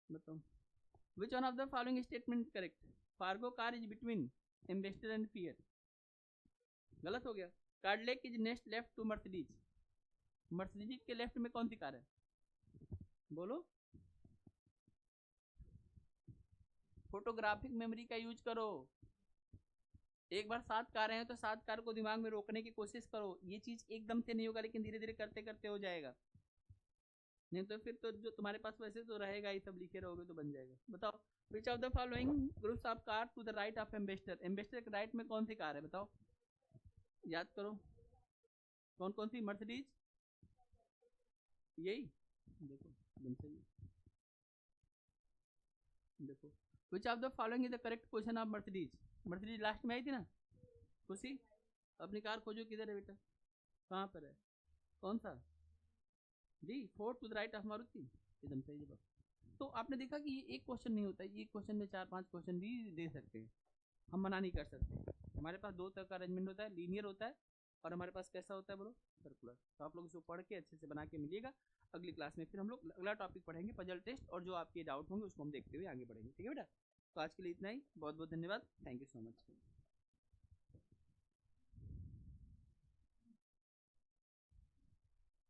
बताओ which one of the following statement correct? Fargo car is between Ambassador and Fiat, गलत हो गया। Cadillac is next left to Mercedes, Mercedes के लेफ्ट में कौन सी कार है? बोलो। फोटोग्राफिक मेमोरी का यूज करो। एक बार 7 कारें हैं तो 7 कार को दिमाग में रोकने की कोशिश करो। ये चीज एकदम से नहीं होगा, लेकिन धीरे धीरे करते करते हो जाएगा। नहीं तो फिर तो जो तुम्हारे पास वैसे तो रहेगा ही, सब लिखे रहोगे तो बन जाएगा। बताओ which of the following groups of car to the right of Ambassador. Ambassador के राइट में कौन सी कार है बताओ, याद करो। कौन कौन सी? मर्सिडीज, यही देखो एकदम सही। देखो, विच of the following is the correct position of Mercedes. Mercedes last में आई थी ना खुशी, अपनी कार खोजो किधर है बेटा, कहाँ पर है, कौन सा, D, fourth to the right of Maruti, एकदम सही जवाब। तो आपने देखा कि ये एक क्वेश्चन नहीं होता है, ये क्वेश्चन में 4-5 क्वेश्चन भी दे सकते हैं, हम मना नहीं कर सकते। हमारे पास दो तरह का अरेंजमेंट होता है, लीनियर होता है और हमारे पास कैसा होता है बोलो, सर्कुलर। तो आप लोग इसको पढ़ के अच्छे से बना के मिलिएगा। अगली क्लास में फिर हम लोग अगला टॉपिक पढ़ेंगे पजल टेस्ट, और जो आपके डाउट होंगे उसको हम देखते हुए आगे बढ़ेंगे। ठीक है बेटा, तो आज के लिए इतना ही, बहुत बहुत धन्यवाद, थैंक यू सो मच।